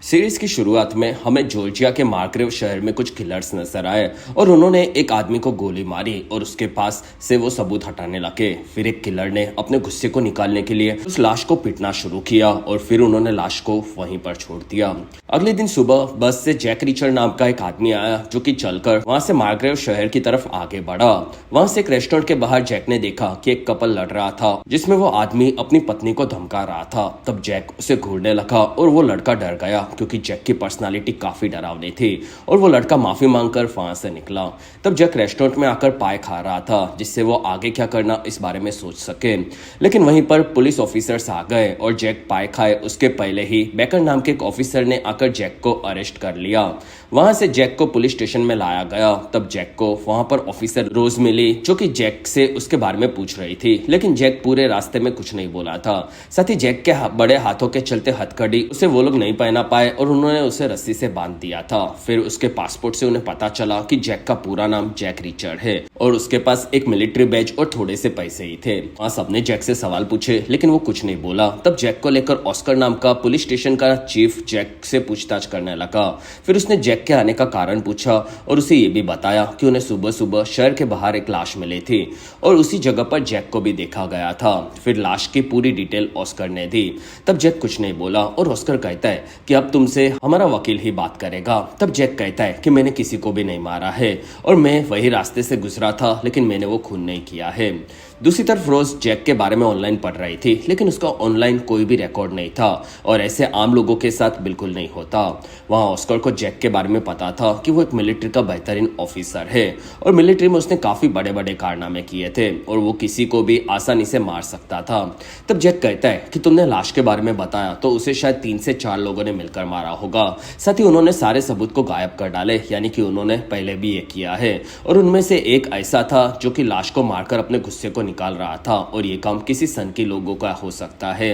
Series की शुरुआत में हमें जॉर्जिया के मार्ग्रेव शहर में कुछ किलर्स नजर आए और उन्होंने एक आदमी को गोली मारी और उसके पास से वो सबूत हटाने लगे। फिर एक किलर ने अपने गुस्से को निकालने के लिए उस लाश को पीटना शुरू किया और फिर उन्होंने लाश को वहीं पर छोड़ दिया। अगले दिन सुबह बस से जैक रिचर्ड नाम का एक आदमी आया जो कि चलकर वहां से मार्ग्रेव शहर की तरफ आगे बढ़ा। वहां से एक रेस्टोरेंट के बाहर जैक ने देखा कि एक कपल लड़ रहा था जिसमें वो आदमी अपनी पत्नी को धमका रहा था। तब जैक उसे घूरने लगा और वो लड़का डर गया क्योंकि जैक की पर्सनालिटी काफी डरावनी थी और वो लड़का माफी मांगकर वहां से निकला। तब जैक रेस्टोरेंट में आकर पाए खा रहा था जिससे वो आगे क्या करना इस बारे में सोच सके, लेकिन वहीं पर पुलिस ऑफिसर्स आ गए और जैक पाए खाए उसके पहले ही बेकर नाम के एक ऑफिसर ने आकर जैक को अरेस्ट कर लिया। वहां से जैक को पुलिस स्टेशन में लाया गया। तब जैक को वहां पर ऑफिसर रोज मिली जो कि जैक से उसके बारे में पूछ रही थी, लेकिन जैक पूरे रास्ते में कुछ नहीं बोला था। साथ ही जैक के बड़े हाथों के चलते हथकड़ी उसे वो लोग नहीं पहना पाए और उन्होंने उसे रस्सी से बांध दिया था। फिर उसके पासपोर्ट से उन्हें पता चला कि जैक का पूरा नाम जैक रिचर्ड है और उसके पास एक मिलिट्री बैज और थोड़े से पैसे ही थे। वहां सबने जैक से सवाल पूछे लेकिन वो कुछ नहीं बोला। तब जैक को लेकर ऑस्कर नाम का पुलिस स्टेशन का चीफ जैक से पूछताछ करने लगा। फिर उसने जैक के आने का कारण पूछा और उसे ये भी बताया कि उन्हें सुबह सुबह शहर के बाहर एक लाश मिली थी और उसी जगह पर जैक को भी देखा गया था। फिर लाश की पूरी डिटेल ऑस्कर ने दी। तब जैक कुछ नहीं बोला और ऑस्कर कहता है कि अब तुमसे हमारा वकील ही बात करेगा। तब जैक कहता है कि मैंने किसी को भी नहीं मारा है और मैं वही रास्ते से गुजरा था लेकिन मैंने वो खून नहीं किया है। दूसरी तरफ रोज जैक के बारे में ऑनलाइन पढ़ रही थी लेकिन उसका ऑनलाइन कोई भी रिकॉर्ड नहीं था और ऐसे आम लोगों के साथ बिल्कुल नहीं होता। वहां ऑस्कर को जैक के बारे में पता था कि वो एक मिलिट्री का बेहतरीन ऑफिसर है और मिलिट्री में उसने काफी बड़े बड़े कारनामे किए थे और वो किसी को भी आसानी से मार सकता था। तब जैक कहता है कि तुमने लाश के बारे में बताया तो उसे शायद 3 से 4 लोगों ने मिलकर मारा होगा। साथ ही उन्होंने सारे सबूत को गायब कर डाले, यानी कि उन्होंने पहले भी ये किया है और उनमें से एक ऐसा था जो कि लाश को मारकर अपने गुस्से को निकाल रहा था और ये काम किसी सन के लोगों का हो सकता है।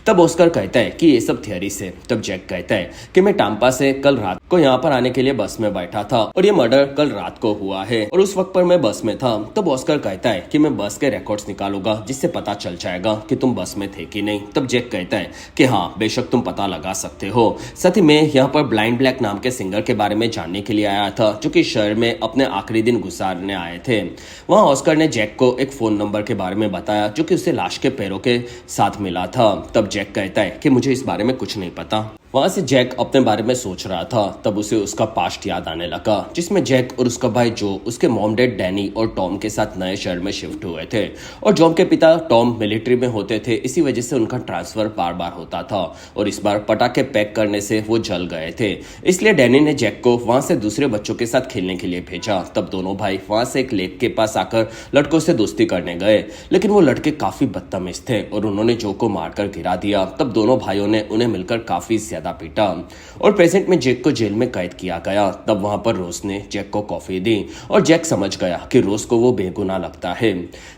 तब ऑस्कर कहता है कि ये सब थियरी से। तब जैक कहता है कि मैं टाम्पा से कल रात को यहाँ पर आने के लिए बस में बैठा था और ये मर्डर कल रात को हुआ है और उस वक्त पर मैं बस में था। तब ऑस्कर कहता है कि मैं बस के रिकॉर्ड्स निकालूंगा जिससे पता चल जाएगा कि तुम बस में थे कि नहीं। तब जैक कहता है कि हाँ बेशक तुम पता लगा सकते हो। साथ ही मैं यहाँ पर ब्लाइंड ब्लैक नाम के सिंगर के बारे में जानने के लिए आया था जो कि शहर में अपने आखिरी दिन गुजारने आए थे। वहाँ ऑस्कर ने जैक को एक फोन नंबर के बारे में बताया जो कि उसे लाश के पैरों के साथ मिला था। तब जैक कहता है कि मुझे इस बारे में कुछ नहीं पता। वहां से जैक अपने बारे में सोच रहा था। तब उसे उसका पास्ट याद आने लगा जिसमें जैक और उसका भाई जो उसके मॉम डैड डैनी और टॉम के साथ नए शहर में शिफ्ट हुए थे और जॉन के पिता टॉम मिलिट्री में होते थे, इसी वजह से उनका ट्रांसफर बार बार होता था और इस बार पटाखे पैक करने से वो जल गए थे। इसलिए डैनी ने जैक को वहां से दूसरे बच्चों के साथ खेलने के लिए भेजा। तब दोनों भाई वहां से एक लेक के पास आकर लड़कों से दोस्ती करने गए, लेकिन वो लड़के काफी बदतमीज थे और उन्होंने जो को मारकर गिरा दिया। तब दोनों भाइयों ने उन्हें मिलकर काफी ज्यादा पीटा और प्रेजेंट में जैक को जेल में कैद किया गया। तब वहां पर रोज ने जैक को कॉफी दी और जैक समझ गया कि रोज को वो बेगुनाह लगता है।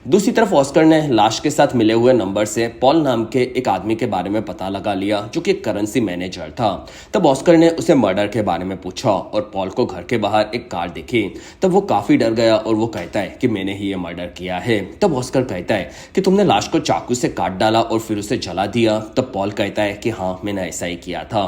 दूसरी तरफ ऑस्कर ने लाश के साथ मिले हुए नंबर से पॉल नाम के एक आदमी के बारे में पता लगा लिया जो कि एक करेंसी मैनेजर था। तब ऑस्कर ने उसे मर्डर के बारे में पूछा और पॉल को घर के बाहर एक कार दिखी। तब वो काफी डर गया और वो कहता है कि मैंने ही ये मर्डर किया है। तब ऑस्कर कहता है कि तुमने लाश को चाकू से काट डाला और फिर उसे जला दिया। तब पॉल कहता है कि हाँ मैंने ऐसा ही किया था।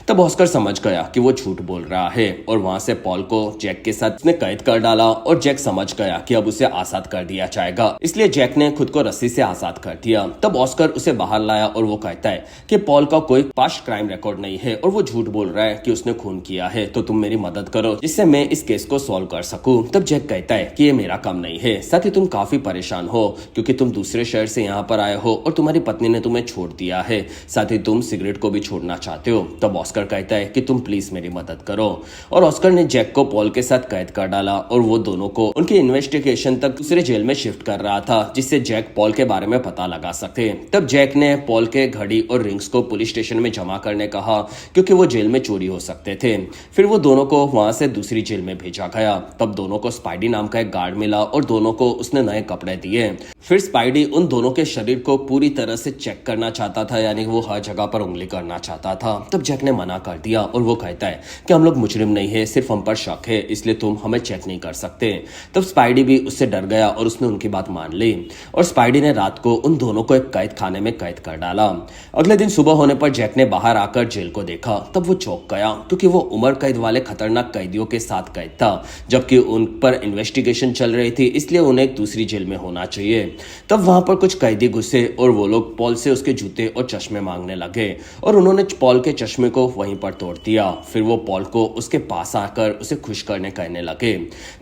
तब ऑस्कर समझ गया कि वो झूठ बोल रहा है और वहां से पॉल को जैक के साथ उसने कैद कर डाला और जैक समझ गया कि अब उसे आजाद कर दिया जाएगा, इसलिए जैक ने खुद को रस्सी से आजाद कर दिया। तब ऑस्कर उसे बाहर लाया और वो कहता है कि पॉल का कोई पास्ट क्राइम रिकॉर्ड नहीं है और वो झूठ बोल रहा है कि उसने खून किया है, तो तुम मेरी मदद करो जिससे मैं इस केस को सॉल्व कर सकूं। तब जैक कहता है कि ये मेरा काम नहीं है, साथ ही तुम काफी परेशान हो क्योंकि तुम दूसरे शहर से यहाँ पर आए हो और तुम्हारी पत्नी ने तुम्हें छोड़ दिया है, साथ ही तुम सिगरेट को भी छोड़ना चाहते हो। तब ऑस्कर कहता है कि तुम प्लीज मेरी मदद करो और ऑस्कर ने जैक को पॉल के साथ कैद कर डाला और वो दोनों को उनकी इन्वेस्टिगेशन तक दूसरे जेल में शिफ्ट कर रहा था जिससे जैक पॉल के बारे में पता लगा सके। तब जैक ने पॉल के घड़ी और रिंग्स को पुलिस स्टेशन में जमा करने कहा क्योंकि वो जेल में चोरी हो सकते थे। फिर वो दोनों को वहां से दूसरी जेल में भेजा गया। तब दोनों को स्पाइडी नाम का एक गार्ड मिला और दोनों को उसने नए कपड़े दिए। फिर स्पाइडी उन दोनों के शरीर को पूरी तरह से चेक करना चाहता था, यानी वो हर जगह पर उंगली करना चाहता था। तब जैक ने मना कर दिया और वो कहता है कि हम लोग मुजरिम नहीं है, सिर्फ हम पर शक है, इसलिए तुम हमें चेक नहीं कर सकते। तब स्पाइडी भी उससे डर गया और उसने उनकी बात मान ली और स्पाइडी ने रात को उन दोनों को एक कैद खाने में कैद कर डाला। अगले दिन सुबह होने पर जैक ने बाहर आकर जेल को देखा, तब वो चौंक गया क्योंकि वो उम्र कैद वाले खतरनाक कैदियों के साथ कैद था, जबकि उन पर इन्वेस्टिगेशन चल रही थी, इसलिए उन्हें एक दूसरी जेल में होना चाहिए। तब वहां पर कुछ कैदी घुसे और वो लोग पॉल से उसके जूते और चश्मे मांगने लगे और उन्होंने पॉल के चश्मे को वहीं पर तोड़ दिया। फिर वो पॉल को उसके पास आकर उसे खुश करने कहने लगे।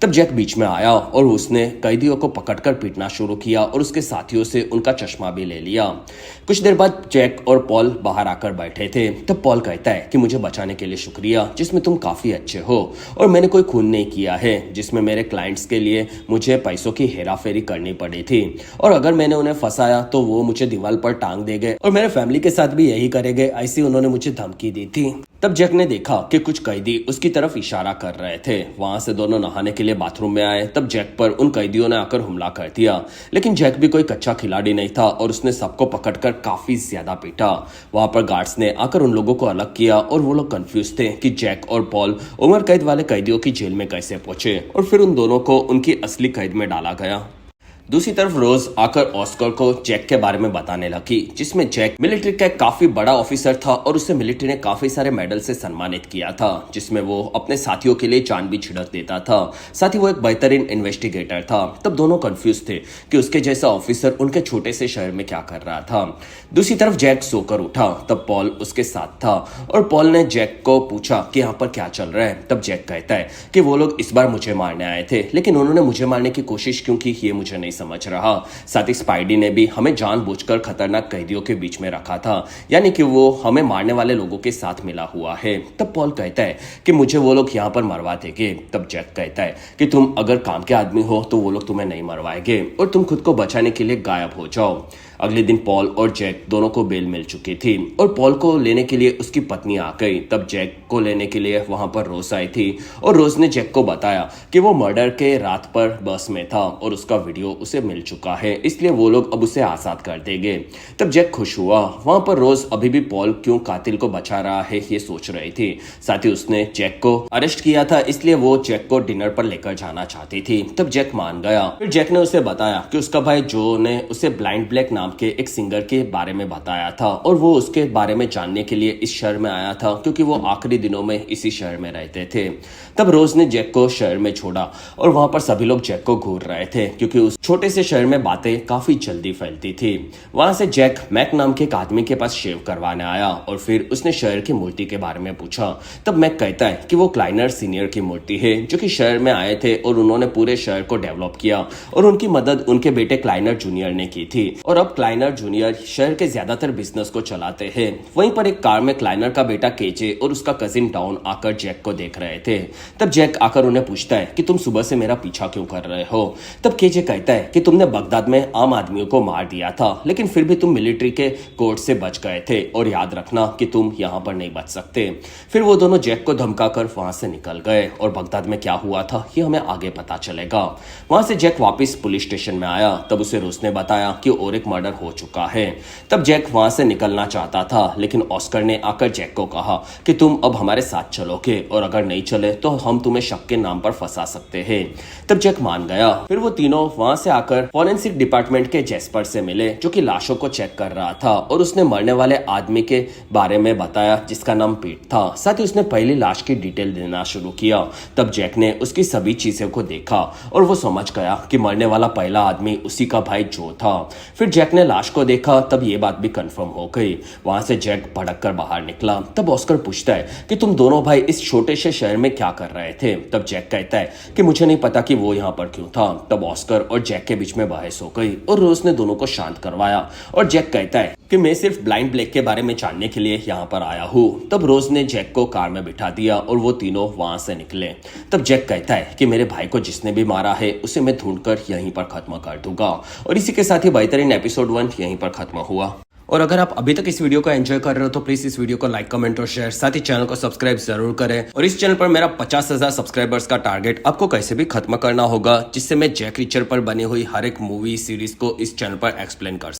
तब जैक बीच में आया और उसने कैदियों को पकड़कर पीटना शुरू किया और उसके साथियों से उनका चश्मा भी ले लिया। कुछ देर बाद जैक और पॉल बाहर आकर बैठे थे। तब पॉल कहता है कि मुझे बचाने के लिए शुक्रिया, जिसमें तुम काफी अच्छे हो और मैंने कोई खून नहीं किया है जिसमें मेरे क्लाइंट्स के लिए मुझे पैसों की हेराफेरी करनी पड़ी थी, और अगर मैंने उन्हें फंसाया तो वो मुझे दीवार पर टांग देंगे और मेरे फैमिली के साथ भी यही करेंगे, ऐसी उन्होंने मुझे धमकी दी थी। तब जैक ने देखा कि कुछ कैदी उसकी तरफ इशारा कर रहे थे। वहां से दोनों नहाने के लिए बाथरूम में आए। तब जैक पर उन कैदियों ने आकर हमला कर दिया, लेकिन जैक भी कोई कच्चा खिलाड़ी नहीं था और उसने सबको पकड़कर काफी ज्यादा पीटा। वहां पर गार्ड्स ने आकर उन लोगों को अलग किया और वो लोग कंफ्यूज थे कि जैक और पॉल उम्र कैद वाले कैदियों की जेल में कैसे पहुंचे, और फिर उन दोनों को उनकी असली कैद में डाला गया। दूसरी तरफ रोज आकर ऑस्कर को जैक के बारे में बताने लगी, जिसमें जैक मिलिट्री का काफी बड़ा ऑफिसर था और उसे मिलिट्री ने काफी सारे मेडल से सम्मानित किया था, जिसमें वो अपने साथियों के लिए जान भी छिड़क देता था। साथ ही वो एक बेहतरीन इन्वेस्टिगेटर था। तब दोनों कंफ्यूज थे कि उसके जैसा ऑफिसर उनके छोटे से शहर में क्या कर रहा था। दूसरी तरफ जैक सोकर उठा। तब पॉल उसके साथ था और पॉल ने जैक को पूछा कि यहाँ पर क्या चल रहा है। तब जैक कहता है कि वो लोग इस बार मुझे मारने आए थे, लेकिन उन्होंने मुझे मारने की कोशिश क्यों की ये मुझे नहीं समझ रहा। साथ ही स्पाइडी ने भी हमें जानबूझकर खतरनाक कैदियों के बीच में रखा था, यानी कि वो हमें मारने वाले लोगों के साथ मिला हुआ है। तब पॉल कहता है कि मुझे वो लोग यहाँ पर मरवा देंगे। तब जैक कहता है कि तुम अगर काम के आदमी हो तो वो लोग तुम्हें नहीं मरवाएंगे और तुम खुद को बचाने के लिए गायब हो जाओ। अगले दिन पॉल और जैक दोनों को बेल मिल चुकी थी और पॉल को लेने के लिए उसकी पत्नी आ गई। तब जैक को लेने के लिए वहां पर रोज आई थी और रोज ने जैक को बताया कि वो मर्डर के रात पर बस में था और उसका वीडियो उसे मिल चुका है, इसलिए वो लोग अब उसे आजाद कर देंगे। तब जैक खुश हुआ। वहां पर रोज अभी भी पॉल क्यों कातिल को बचा रहा है ये सोच रही थी। साथ ही उसने जैक को अरेस्ट किया था, इसलिए वो जैक को डिनर पर लेकर जाना चाहती थी। तब जैक मान गया। फिर जैक ने उसे बताया कि उसका भाई जो ने उसे ब्लाइंड ब्लैक नाम के एक सिंगर के बारे में बताया था और वो उसके बारे में जानने के लिए इस शहर में आया था, क्योंकि वो आखिरी दिनों में इसी शहर में रहते थे। तब रोज ने जैक को शहर में छोड़ा और वहां पर सभी लोग जैक को घूर रहे थे, क्योंकि उस छोटे से शहर में बातें काफी जल्दी फैलती थी। वहां से जैक मैक नाम के एक आदमी के पास शेव करवाने आया और फिर उसने शहर की मूर्ति के बारे में पूछा। तब मैक कहता है कि वो क्लाइनर सीनियर की मूर्ति है, जो कि शहर में आए थे और उन्होंने पूरे शहर को डेवलप किया और उनकी मदद उनके बेटे क्लाइनर जूनियर ने की थी, और अब क्लाइनर जूनियर शहर के ज्यादातर बिजनेस को चलाते हैं। वहीं पर एक कार में क्लाइनर का बेटा केजे और उसका कजिन डॉन आकर जैक को देख रहे थे। तब जैक आकर उन्हें पूछता है कि तुम सुबह से मेरा पीछा क्यों कर रहे हो। तब केजे कहता है कि तुमने बगदाद में आम आदमियों को मार दिया था, लेकिन फिर भी तुम मिलिट्री के कोर्ट से बच गए थे, और याद रखना कि तुम यहाँ पर नहीं बच सकते। फिर वो दोनों जैक को धमकाकर वहां से निकल गए और बगदाद में क्या हुआ था ये हमें आगे पता चलेगा। वहां से जैक वापस पुलिस स्टेशन में आया। तब उसे रोज ने बताया कि और एक मर्डर हो चुका है। तब जैक वहां से निकलना चाहता था, लेकिन ऑस्कर ने आकर जैक को कहा कि तुम अब हमारे साथ चलोगे, और अगर नहीं चले तो हम तुम्हें शक के नाम पर फंसा सकते हैं। तब जैक मान गया। फिर वो तीनों वहां से आकर फॉरेंसिक डिपार्टमेंट के जेस्पर से मिले, जो कि लाशों को चेक कर रहा था, और उसने मरने वाले आदमी के बारे में बताया जिसका नाम पीट था। साथ ही उसने पहली लाश की डिटेल देना शुरू किया। तब जैक ने उसकी सभी चीजों को देखा और वो समझ गया कि मरने वाला पहला आदमी उसी का भाई जो था। फिर जैक ने लाश को देखा। तब ये बात भी कंफर्म हो गई। वहां से जैक भड़क कर बाहर निकला। तब ऑस्कर पूछता है कि तुम दोनों भाई इस छोटे से शहर में क्या कर रहे थे। तब जैक कहता है कि मुझे नहीं पता कि वो यहाँ पर क्यों था। तब ऑस्कर और जैक के बीच में बहस हो गई और रोज ने दोनों को शांत करवाया, और जैक कहता है कि मैं सिर्फ ब्लाइंड ब्लैक के बारे में जानने के लिए यहाँ पर आया हूँ। तब रोज ने जैक को कार में बिठा दिया और वो तीनों वहां से निकले। तब जैक कहता है कि मेरे भाई को जिसने भी मारा है उसे मैं ढूंढकर यहीं पर खत्म कर दूंगा। और इसी के साथ ही बेहतरीन एपिसोड 1 यहीं पर खत्म हुआ। और अगर आप अभी तक इस वीडियो को एंजॉय कर रहे हो तो प्लीज इस वीडियो को लाइक, कमेंट और शेयर, साथ ही चैनल को सब्सक्राइब जरूर करें। और इस चैनल पर मेरा 50,000 सब्सक्राइबर्स का टारगेट आपको कैसे भी खत्म करना होगा, जिससे मैं जैक रिचर पर बनी हुई हर एक मूवी सीरीज को इस चैनल पर एक्सप्लेन कर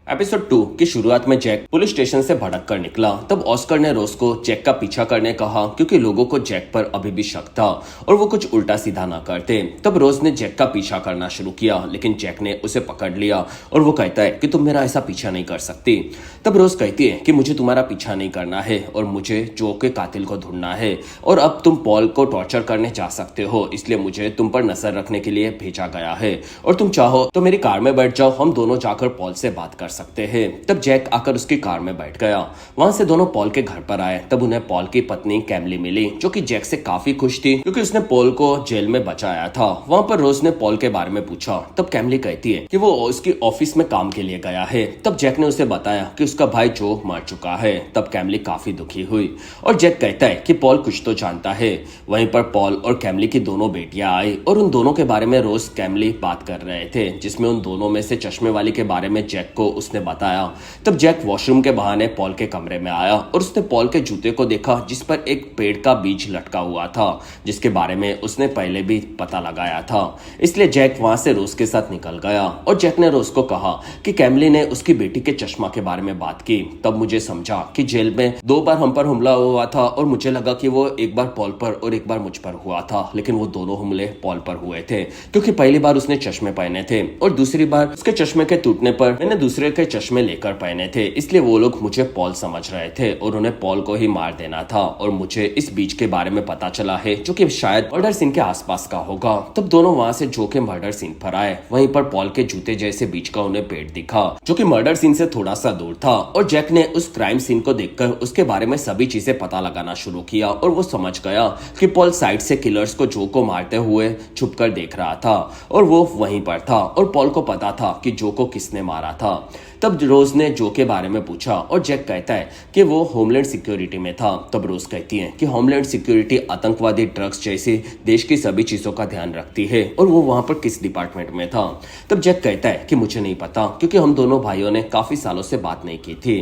एपिसोड 2 की शुरुआत में जैक पुलिस स्टेशन से भड़क कर निकला। तब ऑस्कर ने रोज को जैक का पीछा करने कहा क्योंकि लोगों को जैक पर अभी भी शक था और वो कुछ उल्टा सीधा ना करते। तब रोज ने जैक का पीछा करना शुरू किया, लेकिन जैक ने उसे पकड़ लिया और वो कहता है कि तुम मेरा ऐसा पीछा नहीं कर सकती। तब रोज कहती है कि मुझे तुम्हारा पीछा नहीं करना है और मुझे जो के कातिल को ढूंढना है और अब तुम पॉल को टॉर्चर करने जा सकते हो, इसलिए मुझे तुम पर नजर रखने के लिए भेजा गया है और तुम चाहो तो मेरी कार में बैठ जाओ, हम दोनों जाकर पॉल से बात कर सकते हैं। तब जैक आकर उसकी कार में बैठ गया। वहां से दोनों पॉल के घर पर आए। तब उन्हें पॉल की पत्नी कैमली मिली जो कि जैक से काफी खुश थी क्योंकि उसने पॉल को जेल में बचाया था। वहां पर रोज ने पॉल के बारे में पूछा। तब कैमली कहती है कि वो उसकी ऑफिस में काम के लिए गया है। तब जैक ने उसे बताया कि उसका भाई जो मर चुका है। तब कैमली काफी दुखी हुई और जैक कहता है कि पॉल कुछ तो जानता है। वहीं पर पॉल और कैमली की दोनों बेटियां आई और उन दोनों के बारे में रोज कैमली बात कर रहे थे, जिसमें उन दोनों में से चश्मे वाली के बारे में जैक को उसने बताया। तब जैक वॉशरूम के बहाने पॉल के कमरे में आया और उसने पॉल के जूते को देखा जिस पर एक पेड़ का बीज लटका हुआ था, जिसके बारे में उसने पहले भी पता लगाया था। इसलिए जैक वहां से रोज के साथ निकल गया और जैक ने रोज को कहा कि कैमली ने उसकी बेटी के चश्मा के बारे में बात की। तब मुझे समझा कि जेल में 2 बार हम पर हमला हुआ था और मुझे लगा कि वो एक बार पॉल पर और एक बार मुझ पर हुआ था, लेकिन वो दोनों हमले पॉल पर हुए थे क्योंकि पहली बार उसने चश्मे पहने थे और दूसरी बार उसके चश्मे के टूटने पर मैंने दूसरे के चश्मे लेकर पहने थे, इसलिए वो लोग मुझे पॉल समझ रहे थे और उन्हें पॉल को ही मार देना था। और मुझे इस बीच के बारे में पता चला है जो कि शायद मर्डर सीन के आसपास का होगा। तब दोनों वहां से जो के मर्डर सीन पर आए। वहीं पर पॉल के जूते जैसे बीच का उन्हें पेड़ दिखा जो कि मर्डर सीन से थोड़ा सा दूर था और जैक ने उस क्राइम सीन को देखकर उसके बारे में सभी चीजें पता लगाना शुरू किया और वो समझ गया कि पॉल साइड से किलर्स को जो को मारते हुए छुप कर देख रहा था और वो वहीं पर था और पॉल को पता था कि जो को किसने मारा था। तब रोज ने जो के बारे में पूछा और जैक कहता है कि वो होमलैंड सिक्योरिटी में था। तब रोज कहती है कि होमलैंड सिक्योरिटी आतंकवादी, ड्रग्स जैसी देश की सभी चीजों का ध्यान रखती है और वो वहां पर किस डिपार्टमेंट में था। तब जैक कहता है कि मुझे नहीं पता क्योंकि हम दोनों भाइयों ने काफी सालों से बात नहीं की थी।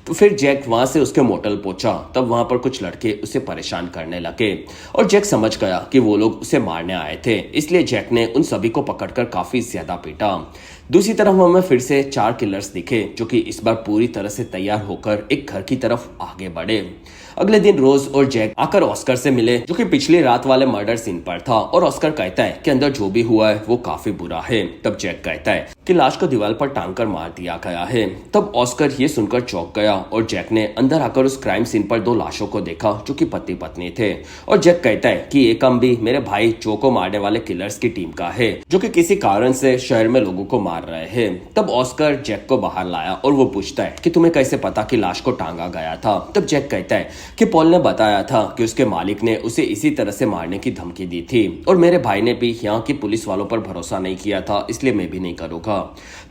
तो फिर जैक वहां से उसके मोटल पहुंचा। तब वहां पर कुछ लड़के उसे परेशान करने लगे और जैक समझ गया कि वो लोग उसे मारने आए थे, इसलिए जैक ने उन सभी को पकड़कर काफी ज्यादा पीटा। दूसरी तरफ हमें फिर से 4 किलर्स दिखे जो कि इस बार पूरी तरह से तैयार होकर एक घर की तरफ आगे बढ़े। अगले दिन रोज और जैक आकर ऑस्कर से मिले जो कि पिछली रात वाले मर्डर सीन पर था और ऑस्कर कहता है कि अंदर जो भी हुआ है वो काफी बुरा है। तब जैक कहता है कि लाश को दीवार पर टांग कर मार दिया गया है। तब ऑस्कर ये सुनकर चौंक गया और जैक ने अंदर आकर उस क्राइम सीन पर 2 लाशों को देखा जो कि पति पत्नी थे और जैक कहता है कि ये काम भी मेरे भाई जो को मारने वाले किलर्स की टीम का है जो कि किसी कारण से शहर में लोगों को मार रहे हैं। तब ऑस्कर जैक को बाहर लाया और वो पूछता है कि तुम्हें कैसे पता कि लाश को टांगा गया था। तब जैक कहता है कि पॉल ने बताया था कि उसके मालिक ने उसे इसी तरह से मारने की धमकी दी थी और मेरे भाई ने भी यहाँ की पुलिस वालों पर भरोसा नहीं किया था, इसलिए मैं भी नहीं करूंगा।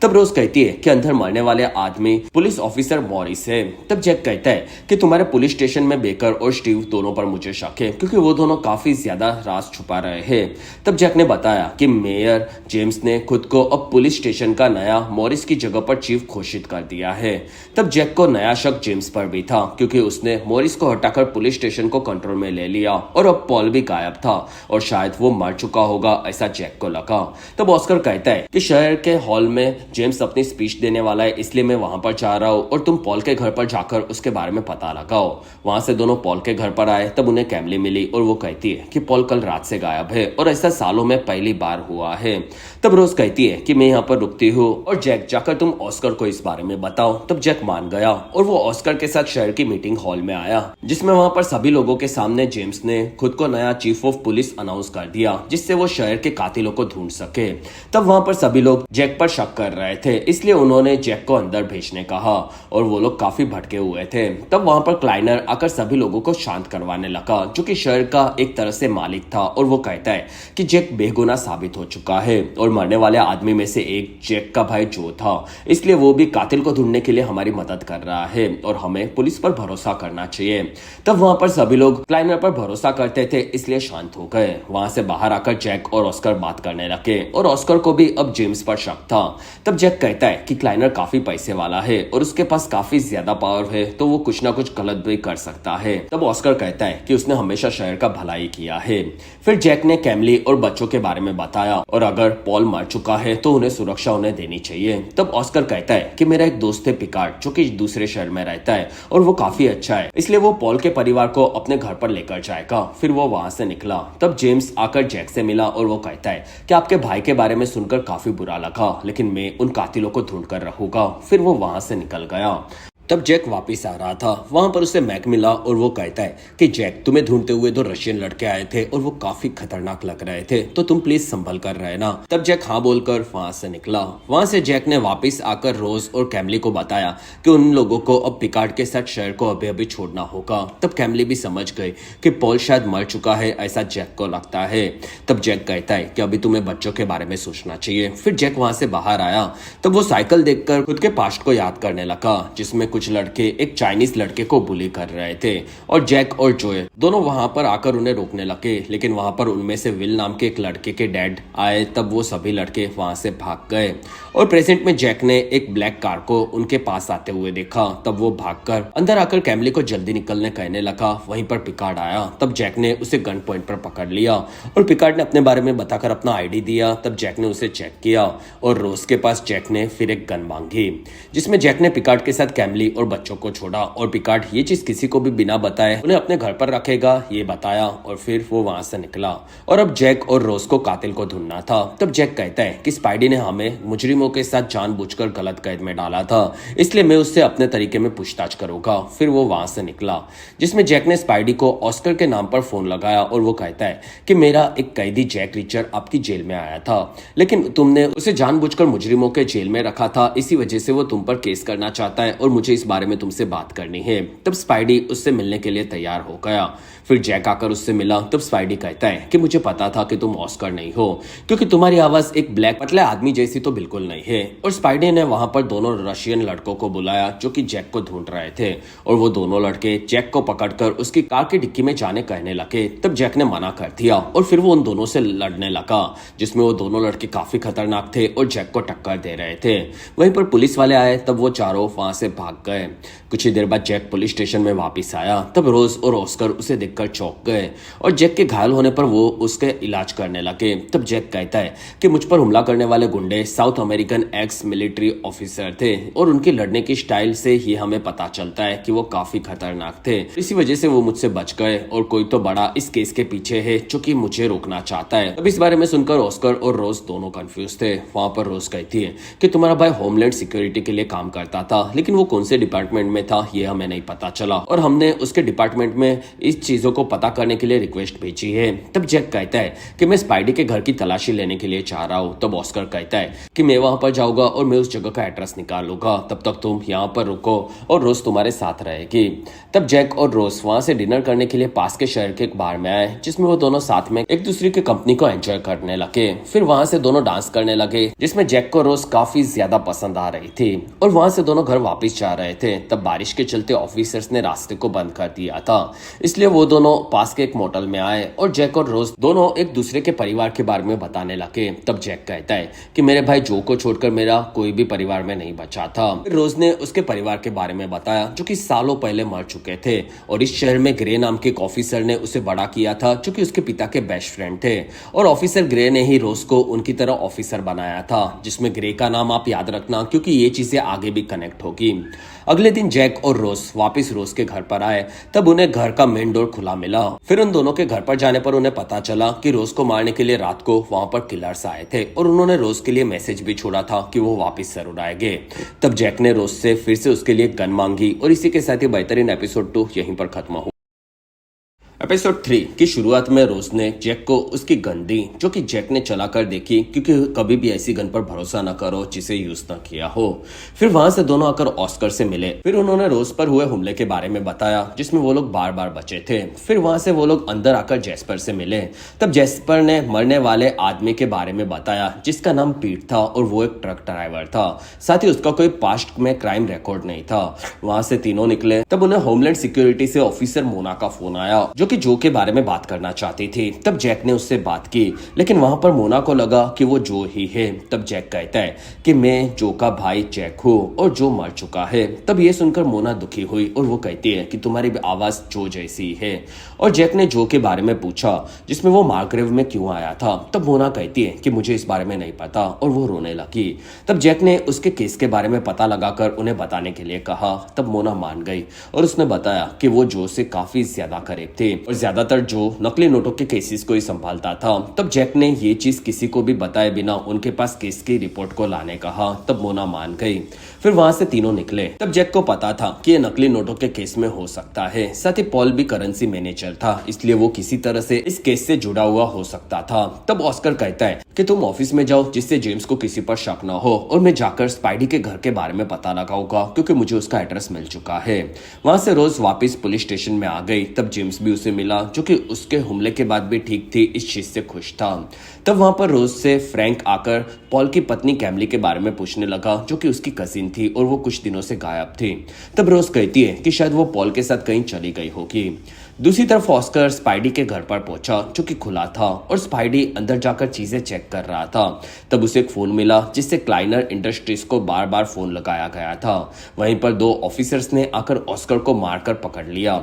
तब रोज कहती है कि अंदर मरने वाले आदमी पुलिस ऑफिसर मॉरिस है। तब जैक कहता है कि तुम्हारे पुलिस स्टेशन में बेकर और स्टीव दोनों पर मुझे शक है क्योंकि वो दोनों काफी ज्यादा राज छुपा रहे हैं। तब जैक ने बताया कि मेयर जेम्स ने खुद को अब पुलिस स्टेशन का नया मॉरिस की जगह पर चीफ घोषित कर दिया है। तब जैक को नया शक जेम्स पर भी था क्योंकि उसने मॉरिस को हटाकर पुलिस स्टेशन को कंट्रोल में ले लिया और अब पॉल भी गायब था और शायद वो मर चुका होगा, ऐसा जैक को लगा। तब ऑस्कर कहता है कि शहर के हॉल में जेम्स अपनी स्पीच देने वाला है, इसलिए मैं वहां पर जा रहा हूँ और तुम पॉल के घर पर जाकर उसके बारे में पता लगाओ। वहां से दोनों पॉल के घर पर आए। तब उन्हें कैमली मिली और वो कहती है कि पॉल कल रात से गायब है और ऐसा सालों में पहली बार हुआ है। तब रोज कहती है कि मैं यहाँ पर रुकती हूँ और जैक जाकर तुम ऑस्कर को इस बारे में बताओ। तब जैक मान गया और वो ऑस्कर के साथ शहर की मीटिंग हॉल में आया जिसमें वहां पर सभी लोगों के सामने जेम्स ने खुद को नया चीफ ऑफ पुलिस अनाउंस कर दिया जिससे वो शहर के कातिलों को ढूंढ सके। तब वहां पर सभी लोग जैक पर शक कर रहे थे, इसलिए उन्होंने जैक को अंदर भेजने कहा और वो लोग काफी भटके हुए थे। तब वहां पर क्लाइनर आकर सभी लोगों को शांत करवाने लगा जो कि शहर का एक तरह से मालिक था और वो कहता है कि जैक बेगुनाह साबित हो चुका है और मरने वाले आदमी में से एक जैक का भाई जो था, इसलिए वो भी कातिल को ढूंढने के लिए हमारी मदद कर रहा है और हमें पुलिस पर भरोसा करना चाहिए। तब वहां पर सभी लोग क्लाइनर पर भरोसा करते थे, इसलिए शांत हो गए। वहां से बाहर आकर जैक और ऑस्कर बात करने लगे और ऑस्कर को भी अब जेम्स पर शक था। तब जैक कहता है कि क्लाइनर काफी पैसे वाला है और उसके पास काफी ज्यादा पावर है, तो वो कुछ ना कुछ गलत भी कर सकता है। तब ऑस्कर कहता है कि उसने हमेशा शहर का भलाई किया है। फिर जैक ने कैमली और बच्चों के बारे में बताया और अगर पॉल मर चुका है तो उन्हें सुरक्षा उन्हें देनी चाहिए। तब ऑस्कर कहता है कि मेरा एक दोस्त है पिकार्ड, जो कि दूसरे शहर में रहता है और वो काफी अच्छा है, इसलिए वो पॉल के परिवार को अपने घर पर लेकर जाएगा। फिर वो वहां से निकला। तब जेम्स आकर जैक से मिला और वो कहता है कि आपके भाई के बारे में सुनकर काफी बुरा लगा, लेकिन मैं उन कातिलों को ढूंढ कर रहूंगा। फिर वो वहां से निकल गया। तब जैक वापस आ रहा था। वहां पर उसे मैक मिला और वो कहता है कि जैक, तुम्हें ढूंढते हुए 2 रशियन लड़के आए थे और वो काफी खतरनाक लग रहे थे, तो तुम प्लीज संभल कर रहना। तब जैक हाँ बोलकर वहां से निकला। वहां से जैक ने वापस आकर रोज और कैमली को बताया कि उन लोगों को अब पिकार्ड के साथ शहर को अभी अभी छोड़ना होगा। तब कैमली भी समझ गई कि पॉल शायद मर चुका है, ऐसा जैक को लगता है। तब जैक कहता है कि अभी तुम्हें बच्चों के बारे में सोचना चाहिए। फिर जैक वहां से बाहर आया। तब वो साइकिल देखकर खुद के पास्ट को याद करने लगा, जिसमें कुछ लड़के एक चाइनीज लड़के को बुली कर रहे थे और जैक और जोए दोनों वहां पर आकर उन्हें रोकने लगे, लेकिन वहां पर उनमें से विल नाम के एक लड़के के डैड आए। तब वो सभी लड़के वहां से भाग गए और प्रेजेंट में जैक ने एक ब्लैक कार को उनके पास आते हुए देखा। तब वो भागकर अंदर आकर कैमली को जल्दी निकलने कहने लगा। वहीं पर पिकार्ड आया। तब जैक ने उसे गन पॉइंट पर पकड़ लिया और पिकार्ड ने अपने बारे में बताकर अपना आईडी दिया। तब जैक ने उसे चेक किया और रोज के पास जैक ने फिर एक गन मांगी, जिसमें जैक ने पिकार्ड के साथ कैमली और बच्चों को छोड़ा और पिकार्ड ये चीज किसी को भी बिना बताए उन्हें अपने घर पर रखेगा, ये बताया और फिर वो वहां से निकला। और अब जैक और रोज को कातिल को ढूंढना था। तब जैक कहता है कि स्पाइडी ने हमें मुजरिमों के साथ जानबूझकर गलत कैद में डाला था, इसलिए मैं उससे अपने तरीके में पूछताछ करूंगा। फिर वो वहां से निकला, जिसमें जैक ने स्पाइडी को ऑस्कर के नाम पर फोन लगाया और वो कहता है कि मेरा एक कैदी जैक रिचर आपकी जेल में आया था, लेकिन तुमने उसे जानबूझकर मुजरिमों के जेल में रखा था, इसी वजह से वो तुम पर केस करना चाहता है और मुझे इस बारे में तुमसे बात करनी है। तब स्पाइडी उससे मिलने के लिए तैयार हो गया। फिर जैक आकर उससे मिला। तब स्पाइडी कहता है कि मुझे पता था कि तुम ऑस्कर नहीं हो, क्योंकि तुम्हारी आवाज एक ब्लैक पतले आदमी जैसी तो बिल्कुल नहीं है। और स्पाइडी ने वहां पर दोनों रशियन लड़कों को बुलाया जो कि जैक को ढूंढ रहे थे और वो दोनों लड़के जैक को पकड़कर उसकी कार की डिक्की में जाने कहने लगे। तब जैक ने मना कर दिया और फिर वो उन दोनों से लड़ने लगा, जिसमें वो दोनों लड़के काफी खतरनाक थे और जैक को टक्कर दे रहे थे। वहीं पर पुलिस वाले आए। तब वो चारों वहां से भाग गए। कुछ ही देर बाद जैक पुलिस स्टेशन में वापस आया। तब रोज और ऑस्कर उसे देखकर चौंक गए और जैक के घायल होने पर वो उसके इलाज करने लगे। तब जैक कहता है कि मुझ पर हमला करने वाले गुंडे south American ex military officer थे और उनकी लड़ने की स्टाइल से ही हमें पता चलता है कि वो काफी खतरनाक थे, इसी वजह से वो मुझसे बच गए और कोई तो बड़ा इस केस के पीछे है जो कि मुझे रोकना चाहता है। तब इस बारे में सुनकर ऑस्कर और रोज दोनों कंफ्यूज थे। वहां पर रोज कहती है कि तुम्हारा भाई होमलैंड सिक्योरिटी के लिए काम करता था, लेकिन वो कौन से डिपार्टमेंट में था ये हमें नहीं पता चला और हमने उसके डिपार्टमेंट में इस चीजों को पता करने के लिए रिक्वेस्ट भेजी है। तब जैक कहता है कि मैं स्पाइडी के घर की तलाशी लेने के लिए चाह रहा हूँ। तब ऑस्कर कहता है कि मैं वहां पर जाऊंगा और मैं उस जगह का एड्रेस निकालूंगा, तब तक तुम यहाँ पर रुको और रोज तुम्हारे साथ रहेगी। तब जैक और रोज वहां से डिनर करने के लिए पास के शहर के एक बार में आए, जिसमें वो दोनों साथ में एक दूसरे की कंपनी को एंजॉय करने लगे। फिर वहां से दोनों डांस करने लगे, जिसमें जैक को रोज काफी ज्यादा पसंद आ रही थी और वहां से दोनों घर वापस जा रहे थे। तब बारिश के चलते ऑफिसर्स ने रास्ते को बंद कर दिया था, इसलिए वो दोनों पास के एक मोटल में आए और जैक और रोज दोनों एक दूसरे के परिवार के बारे में बताने लगे। तब जैक कहता है कि मेरे भाई जो को छोड़कर मेरा कोई भी परिवार में नहीं बचा था। फिर रोज ने उसके परिवार के बारे में बताया जो कि सालों पहले मर चुके थे और इस शहर में ग्रे नाम के एक ऑफिसर ने उसे बड़ा किया था जो कि उसके पिता के बेस्ट फ्रेंड थे और ऑफिसर ग्रे ने ही रोज को उनकी तरह ऑफिसर बनाया था, जिसमें ग्रे का नाम आप याद रखना क्योंकि ये चीजें आगे भी कनेक्ट होगी। अगले दिन जैक और रोज वापस रोज के घर पर आए। तब उन्हें घर का मेन डोर खुला मिला। फिर उन दोनों के घर पर जाने पर उन्हें पता चला कि रोज को मारने के लिए रात को वहां पर किलर्स आए थे और उन्होंने रोज के लिए मैसेज भी छोड़ा था कि वो वापस जरूर आएंगे। तब जैक ने रोज से फिर से उसके लिए गन मांगी और इसी के साथ ही बेहतरीन एपिसोड 2 यहीं पर खत्म हुआ। एपिसोड 3 की शुरुआत में रोज ने जैक को उसकी गन दी जो कि जैक ने चलाकर देखी, क्योंकि कभी भी ऐसी गन पर भरोसा न करो जिसे यूज न किया हो। फिर वहां से दोनों आकर ऑस्कर से मिले। फिर उन्होंने रोज पर हुए हमले के बारे में बताया जिसमें वो लोग बार बार बचे थे। फिर वहां से वो लोग अंदर आकर जैस्पर से मिले। तब जैस्पर ने मरने वाले आदमी के बारे में बताया जिसका नाम पीट था और वो एक ट्रक ड्राइवर था, साथ ही उसका कोई पास्ट में क्राइम रिकॉर्ड नहीं था। वहां से तीनों निकले। तब उन्हें होमलैंड सिक्योरिटी से ऑफिसर मोना का फोन आया जो कि जो के बारे में बात करना चाहती थी। तब जैक ने उससे बात की, लेकिन वहां पर मोना को लगा कि वो जो ही है। तब जैक कहता है कि मैं जो का भाई जैक हूँ और जो मर चुका है। तब ये सुनकर मोना दुखी हुई और वो कहती है कि तुम्हारी भी आवाज जो जैसी है। और जैक ने जो के बारे में पूछा जिसमें वो मार्ग्रेव में क्यों आया था। तब मोना कहती है कि मुझे इस बारे में नहीं पता और वो रोने लगी। तब जैक ने उसके केस के बारे में पता लगाकर उन्हें बताने के लिए कहा। तब मोना मान गई और उसने बताया कि वो जो से काफी ज्यादा करीब थे और ज्यादातर जो नकली नोटों के केसेस को ही संभालता था। तब जैक ने ये चीज किसी को भी बताए बिना उनके पास केस की रिपोर्ट को लाने कहा। तब मोना मान गई। फिर वहां से तीनों निकले। तब जैक को पता था कि ये नकली नोटों के केस में हो सकता है। साथ ही पॉल भी करेंसी मैनेजर था, इसलिए वो किसी तरह से इस केस से जुड़ा हुआ हो सकता था। तब ऑस्कर कहता है कि तुम ऑफिस में जाओ जिससे जेम्स को किसी पर शक न हो और मैं जाकर स्पाइडी के घर के बारे में पता लगाऊंगा क्योंकि मुझे उसका एड्रेस मिल चुका है। वहां से रोज वापस पुलिस स्टेशन में आ गई। तब जेम्स भी उसे मिला जो कि उसके हमले के बाद भी ठीक थी, इस चीज से खुश था। तब वहां पर रोज से फ्रैंक आकर पॉल की पत्नी कैमली के बारे में पूछने लगा जो कि उसकी कजिन थी और वो कुछ दिनों से गायब थी। तब रोज कहती है कि शायद वो पॉल के साथ कहीं चली गई होगी। दूसरी तरफ ऑस्कर स्पाइडी के घर पर पहुंचा जो कि खुला था और स्पाइडी अंदर जाकर चीजें चेक कर रहा था। तब उसे एक फोन मिला जिससे क्लाइनर इंडस्ट्रीज को बार बार फोन लगाया गया था। वहीं पर दो ऑफिसर्स ने आकर ऑस्कर को मारकर पकड़ लिया।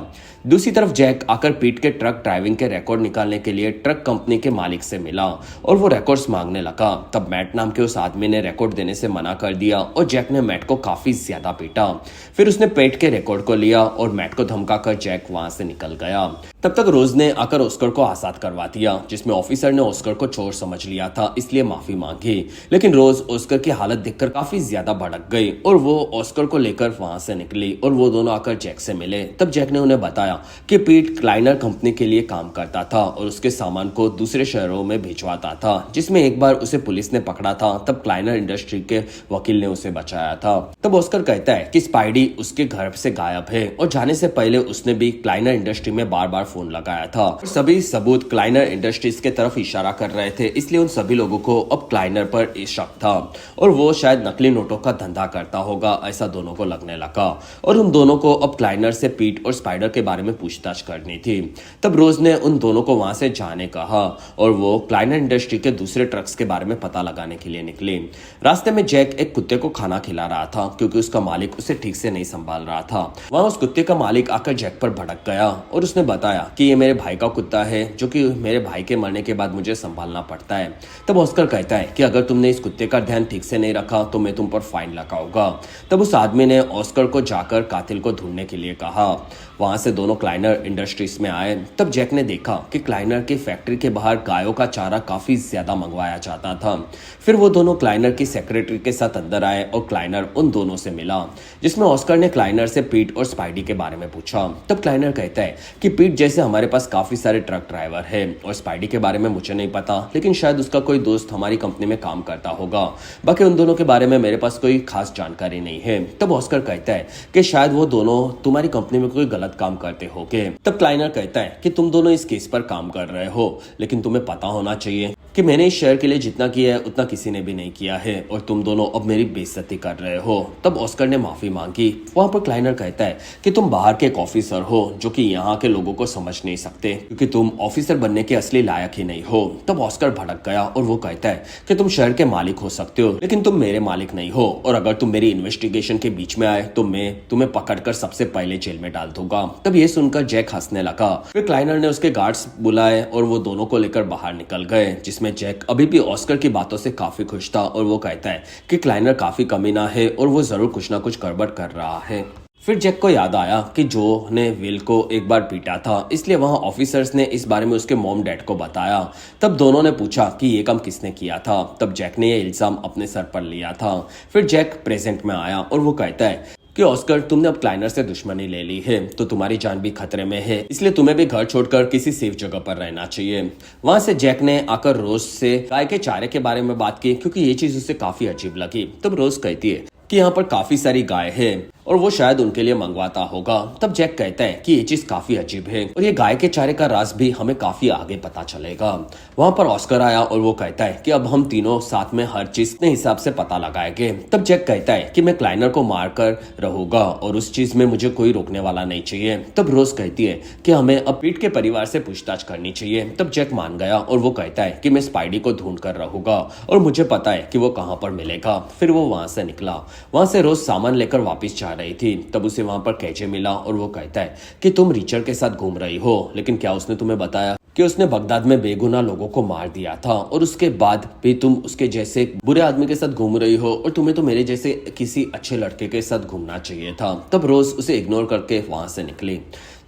दूसरी तरफ जैक आकर पीट के ट्रक ड्राइविंग के रिकॉर्ड निकालने के लिए ट्रक कंपनी के मालिक से मिला और वो रिकॉर्ड्स मांगने लगा। तब मैट नाम के उस आदमी ने रिकॉर्ड देने से मना कर दिया और जैक ने मैट को काफी ज्यादा पीटा। फिर उसने पेट के रिकॉर्ड को लिया और मैट को धमकाकर जैक वहां से निकल गया। तब तक रोज ने आकर ऑस्कर को आजाद करवा दिया, जिसमें ऑफिसर ने ऑस्कर को चोर समझ लिया था, इसलिए माफी मांगी। लेकिन रोज ऑस्कर की हालत देखकर काफी ज्यादा भड़क गई और वो ऑस्कर को लेकर वहां से निकली और वो दोनों आकर जैक से मिले। तब जैक ने उन्हें बताया कि पीट क्लाइनर कंपनी के लिए काम करता था और उसके सामान को दूसरे शहरों में भिजवाता था, जिसमें एक बार उसे पुलिस ने पकड़ा था। तब क्लाइनर इंडस्ट्री के वकील ने उसे बचाया था। तब ऑस्कर कहता है कि स्पाइडी उसके घर से गायब है और जाने से पहले उसने भी क्लाइनर इंडस्ट्री में बार बार फोन लगाया था। सभी सबूत क्लाइनर इंडस्ट्रीज के तरफ इशारा कर रहे थे, इसलिए उन सभी लोगों को अब क्लाइनर पर शक था और वो शायद नकली नोटों का धंधा करता होगा, ऐसा दोनों को लगने लगा। और उन दोनों को अब क्लाइनर से पीट और स्पाइडर के बारे में पूछताछ करनी थी। तब रोज ने उन दोनों को वहां से जाने कहा और वो क्लाइनर इंडस्ट्री के दूसरे ट्रक्स के बारे में पता लगाने के लिए निकली। रास्ते में जैक एक कुत्ते को खाना खिला रहा था क्योंकि उसका मालिक उसे ठीक से नहीं संभाल रहा था। वहां उस कुत्ते का मालिक आकर जैक पर भड़क गया और उसने बताया कि ये मेरे भाई का कुत्ता है जो कि मेरे भाई के मरने के बाद मुझे संभालना पड़ता है। तब ऑस्कर कहता है कि अगर तुमने इस कुत्ते का ध्यान ठीक से नहीं रखा तो मैं तुम पर फाइन लगाऊंगा। तब उस आदमी ने ऑस्कर को जाकर कातिल को ढूंढने के लिए कहा। वहां से दोनों क्लाइनर इंडस्ट्रीज में आए। तब जैक ने देखा कि क्लाइनर की फैक्ट्री के बाहर गायों का चारा काफी ज्यादा मंगवाया जाता था। फिर वो दोनों क्लाइनर की सेक्रेटरी के साथ अंदर आए और क्लाइनर उन दोनों से मिला, जिसमें ऑस्कर ने क्लाइनर से पीट और स्पाइडी के बारे में पूछा। तब क्लाइनर कहता है कि पीट जैसे हमारे पास काफी सारे ट्रक ड्राइवर है और स्पाइडी के बारे में मुझे नहीं पता, लेकिन शायद उसका कोई दोस्त हमारी कंपनी में काम करता होगा। बाकी उन दोनों के बारे में मेरे पास कोई खास जानकारी नहीं है। तब ऑस्कर कहता है कि शायद वो दोनों तुम्हारी कंपनी में कोई गलत काम करते होंगे। तब क्लाइनर कहता है कि तुम दोनों इस केस पर काम कर रहे हो, लेकिन तुम्हें पता होना चाहिए कि मैंने इस शहर के लिए जितना किया है उतना किसी ने भी नहीं किया है और तुम दोनों अब मेरी बेइज्जती कर रहे हो। तब ऑस्कर ने माफी मांगी। वहां पर क्लाइनर कहता है कि तुम बाहर के एक ऑफिसर हो जो कि यहाँ के लोगों को समझ नहीं सकते क्योंकि तुम ऑफिसर बनने के असली लायक ही नहीं हो। तब ऑस्कर भड़क गया और वो कहता है कि तुम शहर के मालिक हो सकते हो, लेकिन तुम मेरे मालिक नहीं हो और अगर तुम मेरी इन्वेस्टिगेशन के बीच में आए तो मैं तुम्हें पकड़कर सबसे पहले जेल में डाल दूंगा। तब ये सुनकर जैक हंसने लगा। फिर क्लाइनर ने उसके गार्ड्स बुलाए और वो दोनों को लेकर बाहर निकल गए, जिसमें जैक अभी भी ऑस्कर की बातों से काफी खुश था और वो कहता है कि क्लाइनर काफी कमीना है और वो जरूर कुछ ना कुछ गड़बड़ कर रहा है। फिर जैक को याद आया कि जो ने विल को एक बार पीटा था, इसलिए वहां ऑफिसर्स ने इस बारे में उसके मॉम डैड को बताया। तब दोनों ने पूछा कि ये काम किसने किया था। तब जैक ने ये इल्जाम अपने सर पर लिया था। फिर जैक प्रेजेंट में आया और वो कहता है कि ऑस्कर तुमने अब क्लाइनर से दुश्मनी ले ली है तो तुम्हारी जान भी खतरे में है, इसलिए तुम्हें भी घर छोड़कर किसी सेफ जगह पर रहना चाहिए। वहां से जैक ने आकर रोज से गाय के चारे के बारे में बात की क्योंकि ये चीज उसे काफी अजीब लगी। तब रोज कहती है कि यहाँ पर काफी सारी गाय है और वो शायद उनके लिए मंगवाता होगा। तब जैक कहता है कि ये चीज काफी अजीब है और ये गाय के चारे का राज भी हमें काफी आगे पता चलेगा। वहां पर ऑस्कर आया और वो कहता है कि अब हम तीनों साथ में हर चीज अपने हिसाब से पता लगाएंगे। तब जैक कहता है कि मैं क्लाइनर को मारकर रहूंगा और उस चीज में मुझे कोई रोकने वाला नहीं चाहिए। तब रोज कहती है कि हमें अब पीट के परिवार से पूछताछ करनी चाहिए। तब जैक मान गया और वो कहता है कि मैं स्पाइडी को ढूंढ कर रहूंगा और मुझे पता है कि वो कहां पर मिलेगा। फिर वो वहां से निकला। वहां से रोज सामान लेकर वापस जा रही थी। तब उसे वहां पर केजे मिला और वो कहता है कि तुम रिचर्ड के साथ घूम रही हो, लेकिन क्या उसने तुम्हें बताया कि उसने बगदाद में बेगुनाह लोगों को मार दिया था और उसके बाद भी तुम उसके जैसे बुरे आदमी के साथ घूम रही हो और तुम्हें तो मेरे जैसे किसी अच्छे लड़के के साथ घूमना चाहिए था। तब रोज उसे इग्नोर करके वहां से निकली।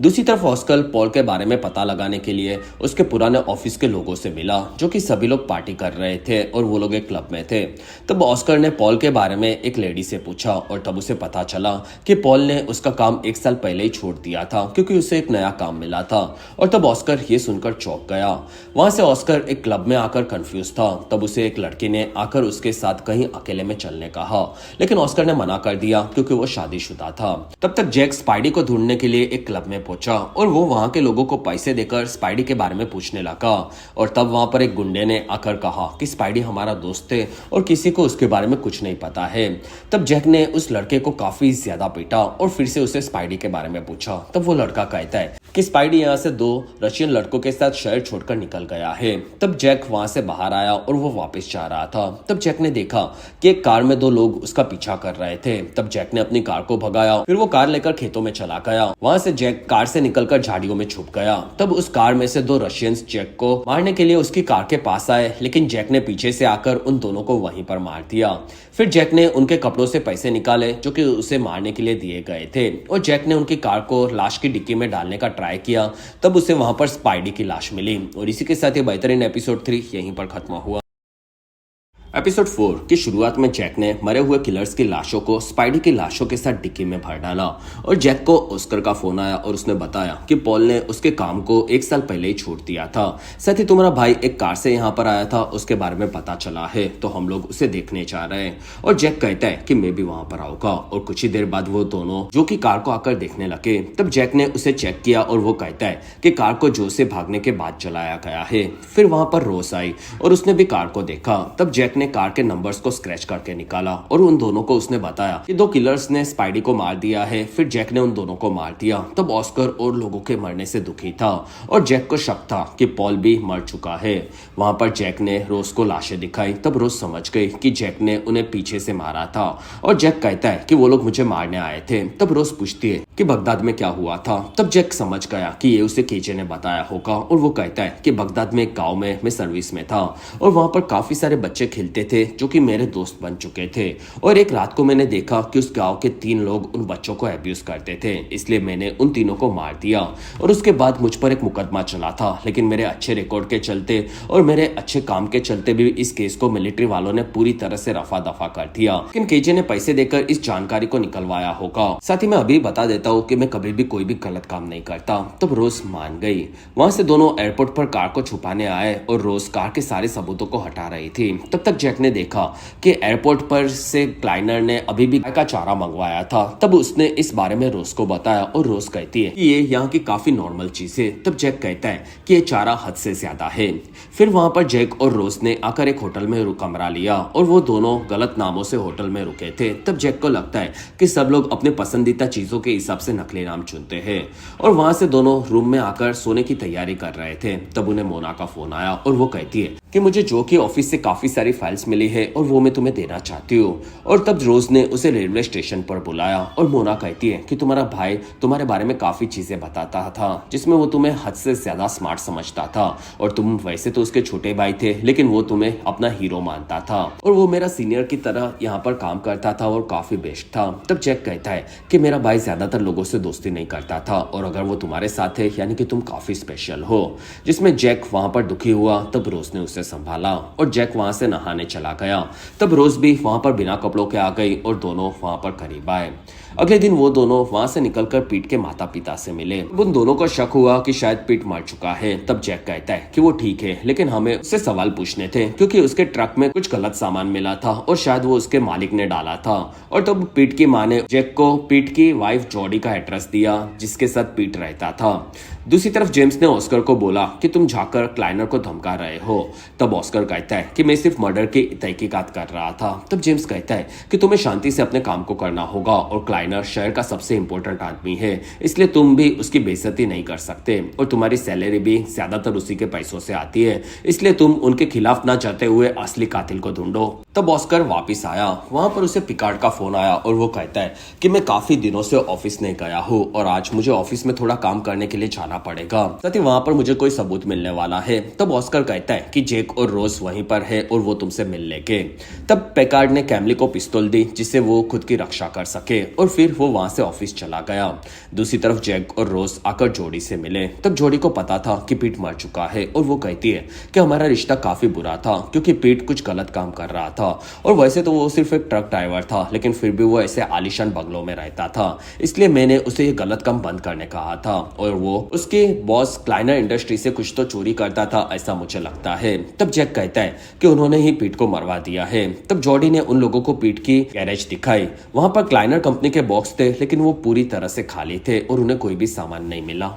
दूसरी तरफ ऑस्कर पॉल के बारे में पता लगाने के लिए उसके पुराने ऑफिस के लोगों से मिला, जो कि सभी लोग पार्टी कर रहे थे और वो लोग एक क्लब में थे। तब ऑस्कर ने पॉल के बारे में एक लेडी से पूछा और तब उसे पता चला कि पॉल ने उसका काम 1 साल पहले ही छोड़ दिया था क्योंकि उसे एक नया काम मिला था। और तब ऑस्कर ये सुनकर चौंक गया। वहां से ऑस्कर एक क्लब में आकर कंफ्यूज था। तब उसे एक लड़की ने आकर उसके साथ कहीं अकेले में चलने कहा, लेकिन ऑस्कर ने मना कर दिया क्योंकि वो शादीशुदा था। तब तक जैक स्पाइडी को ढूंढने के लिए एक क्लब में पहुंचा और वो वहां के लोगों को पैसे देकर स्पाइडी के बारे में पूछने लगा। और तब वहां पर एक गुंडे ने आकर कहा कि स्पाइडी हमारा दोस्त है और किसी को उसके बारे में कुछ नहीं पता है। तब जैक ने उस लड़के को काफी ज्यादा पीटा और फिर से उसे स्पाइडी के बारे में पूछा। तब वो लड़का कहता है कि स्पाइडी यहाँ से 2 रशियन लड़कों के साथ शहर छोड़कर निकल गया है। तब जैक वहां से बाहर आया और वो वापस जा रहा था। तब जैक ने देखा कि एक कार में 2 लोग उसका पीछा कर रहे थे। तब जैक ने अपनी कार को भगाया, फिर वो कार लेकर खेतों में चला गया। वहां से जैक कार से निकलकर झाड़ियों में छुप गया। तब उस कार में से 2 रशियंस जैक को मारने के लिए उसकी कार के पास आए, लेकिन जैक ने पीछे से आकर उन दोनों को वहीं पर मार दिया। फिर जैक ने उनके कपड़ों से पैसे निकाले जो कि उसे मारने के लिए दिए गए थे और जैक ने उनकी कार को लाश की डिक्की में डालने का ट्राई किया। तब उसे वहां पर स्पाइडी की लाश मिली। और इसी के साथ ये बेहतरीन एपिसोड 3 यहीं पर खत्म हुआ। एपिसोड 4 की शुरुआत में जैक ने मरे हुए किलर्स की लाशों को स्पाइडी की लाशों के साथ डिक्की में भर डाला और जैक को ऑस्कर का फोन आया और उसने बताया कि पॉल ने उसके काम को 1 साल पहले ही छोड़ दिया था। साथ ही तुम्हारा भाई एक कार से यहाँ पर आया था, उसके बारे में पता चला है, तो हम लोग उसे देखने जा रहे हैं। और जैक कहता है कि मैं भी वहां पर आऊंगा। और कुछ ही देर बाद वो दोनों जो कि कार को आकर देखने लगे। तब जैक ने उसे चेक किया और वो कहता है कि कार को जोर से भागने के बाद चलाया गया है। फिर वहां पर रोज आई और उसने भी कार को देखा। तब जैक ने कार के नंबर्स को स्क्रैच करके निकाला और उन दोनों को उसने बताया कि 2 किलर्स ने स्पाइडी को मार दिया है। फिर जैक ने उन दोनों को मार दिया। तब ऑस्कर और लोगों के मरने से दुखी था और जैक को शक था कि पॉल भी मर चुका है। वहां पर जैक ने रोज को लाशें दिखाई। तब रोज समझ गई कि जैक ने उन्हें पीछे से मारा था और जैक कहता है कि वो लोग मुझे मारने आए थे। तब रोज पूछती है कि बगदाद में क्या हुआ था। तब जैक समझ गया कि ये उसे केजे ने बताया होगा और वो कहता है कि बगदाद में एक गाँव में मैं सर्विस में था और वहां पर काफी सारे बच्चे खेलते थे जो कि मेरे दोस्त बन चुके थे। और एक रात को मैंने देखा कि उस गांव के 3 लोग उन बच्चों को अब्यूज करते थे, इसलिए मैंने उन तीनों को मार दिया। और उसके बाद मुझ पर एक मुकदमा चला था, लेकिन मेरे अच्छे रिकॉर्ड के चलते और मेरे अच्छे काम के चलते भी इस केस को मिलिट्री वालों ने पूरी तरह से रफा दफा कर दिया। लेकिन केजे ने पैसे देकर इस जानकारी को निकलवाया होगा। साथ ही मैं अभी बता देता हूँ कि मैं कभी भी कोई भी गलत काम नहीं करता। तब रोज मान गई। वहां से दोनों एयरपोर्ट पर कार को छुपाने आए और रोज कार के सारे सबूतों को हटा रही थी। तब तक जैक ने देखा कि एयरपोर्ट पर से क्लाइनर ने अभी भी गाय का चारा मंगवाया था। तब उसने इस बारे में रोज को बताया और रोज कहती है कि ये यहाँ की काफी नॉर्मल चीज है। तब जैक कहता है कि ये चारा हद से ज्यादा है। फिर वहां पर जैक और रोज ने आकर एक होटल में कमरा लिया और वो दोनों गलत नामों से होटल में रुके थे। तब जैक को लगता है कि सब लोग अपने पसंदीदा चीजों के हिसाब से नकली नाम चुनते हैं और वहां से दोनों रूम में आकर सोने की तैयारी कर रहे थे। तब उन्हें मोना का फोन आया और वो कहती है कि मुझे जो कि ऑफिस से काफी सारी फाइल्स मिली है और वो मैं तुम्हें देना चाहती हूँ। और तब रोज ने उसे रेलवे स्टेशन पर बुलाया और मोना कहती है कि तुम्हारा भाई तुम्हारे बारे में काफी चीजें बताता था जिसमें वो तुम्हें हद से ज्यादा स्मार्ट समझता था और तुम वैसे तो उसके छोटे भाई थे, लेकिन वो तुम्हें अपना हीरो मानता था और वो मेरा सीनियर की तरह यहाँ पर काम करता था और काफी बेस्ट था। तब जैक कहता है कि मेरा भाई ज्यादातर लोगों से दोस्ती नहीं करता था और अगर वो तुम्हारे साथ है यानी कि तुम काफी स्पेशल हो। जिसमें जैक वहां पर दुखी हुआ। तब रोज ने उसे संभाला और जैक वहां से नहाने चला गया। तब रोज भी वहां पर बिना कपड़ों के आ गई और दोनों वहां पर करीब आए। अगले दिन वो दोनों वहां से निकलकर पीट के माता पिता से मिले। उन दोनों को शक हुआ कि शायद पीट मर चुका है। तब जैक कहता है कि वो ठीक है, लेकिन हमें उससे सवाल पूछने थे क्योंकि उसके ट्रक में कुछ गलत सामान मिला था और शायद वो उसके मालिक ने डाला था। और तब पीट की माँ ने जैक को पीट की वाइफ जॉडी का एड्रेस दिया जिसके साथ पीट रहता था। दूसरी तरफ जेम्स ने ऑस्कर को बोला कि तुम जाकर क्लाइनर को धमका रहे हो। तब ऑस्कर कहता है कि मैं सिर्फ मर्डर की तहकीकात कर रहा था। तब जेम्स कहता है कि तुम्हें शांति से अपने काम को करना होगा और क्लाइनर शहर का सबसे इंपॉर्टेंट आदमी है, इसलिए तुम भी उसकी बेइज्जती नहीं कर सकते और तुम्हारी सैलरी भी ज्यादातर उसी के पैसों से आती है, इसलिए तुम उनके खिलाफ ना जाते हुए असली कातिल को ढूंढो। तब ऑस्कर वापिस आया। वहां पर उसे पिकार्ड का फोन आया और वो कहता है कि मैं काफी दिनों से ऑफिस नहीं गया हूँ और आज मुझे ऑफिस में थोड़ा काम करने के लिए जाना पड़ेगा, साथ ही वहां पर मुझे कोई सबूत मिलने वाला है। तब ऑस्कर कहता है कि जेक और रोज वहीं पर है और वो तुमसे मिल लेंगे। तब पिकार्ड ने कैमली को पिस्तौल दी जिससे वो खुद की रक्षा कर सके और फिर वो वहां से ऑफिस चला गया। दूसरी तरफ जैक और रोज आकर जोड़ी से मिले। तब जोड़ी को पता था कि पीट मर चुका है और वो कहती है कि हमारा रिश्ता काफी बुरा था क्योंकि पीट कुछ गलत काम कर रहा था और वैसे तो वो सिर्फ एक ट्रक ड्राइवर था, लेकिन फिर भी वो ऐसे आलीशान बंगलों में रहता था, इसलिए मैंने उसे ये गलत काम बंद करने कहा था और वो उसके बॉस क्लाइनर इंडस्ट्री से कुछ तो चोरी करता था, ऐसा मुझे लगता है। तब जैक कहता है कि उन्होंने ही पीट को मरवा दिया है। तब जॉडी ने उन लोगों को पीट की गैरेज दिखाई। वहां पर क्लाइनर कंपनी के बॉक्स थे लेकिन वो पूरी तरह से खाली थे और उन्हें कोई भी सामान नहीं मिला।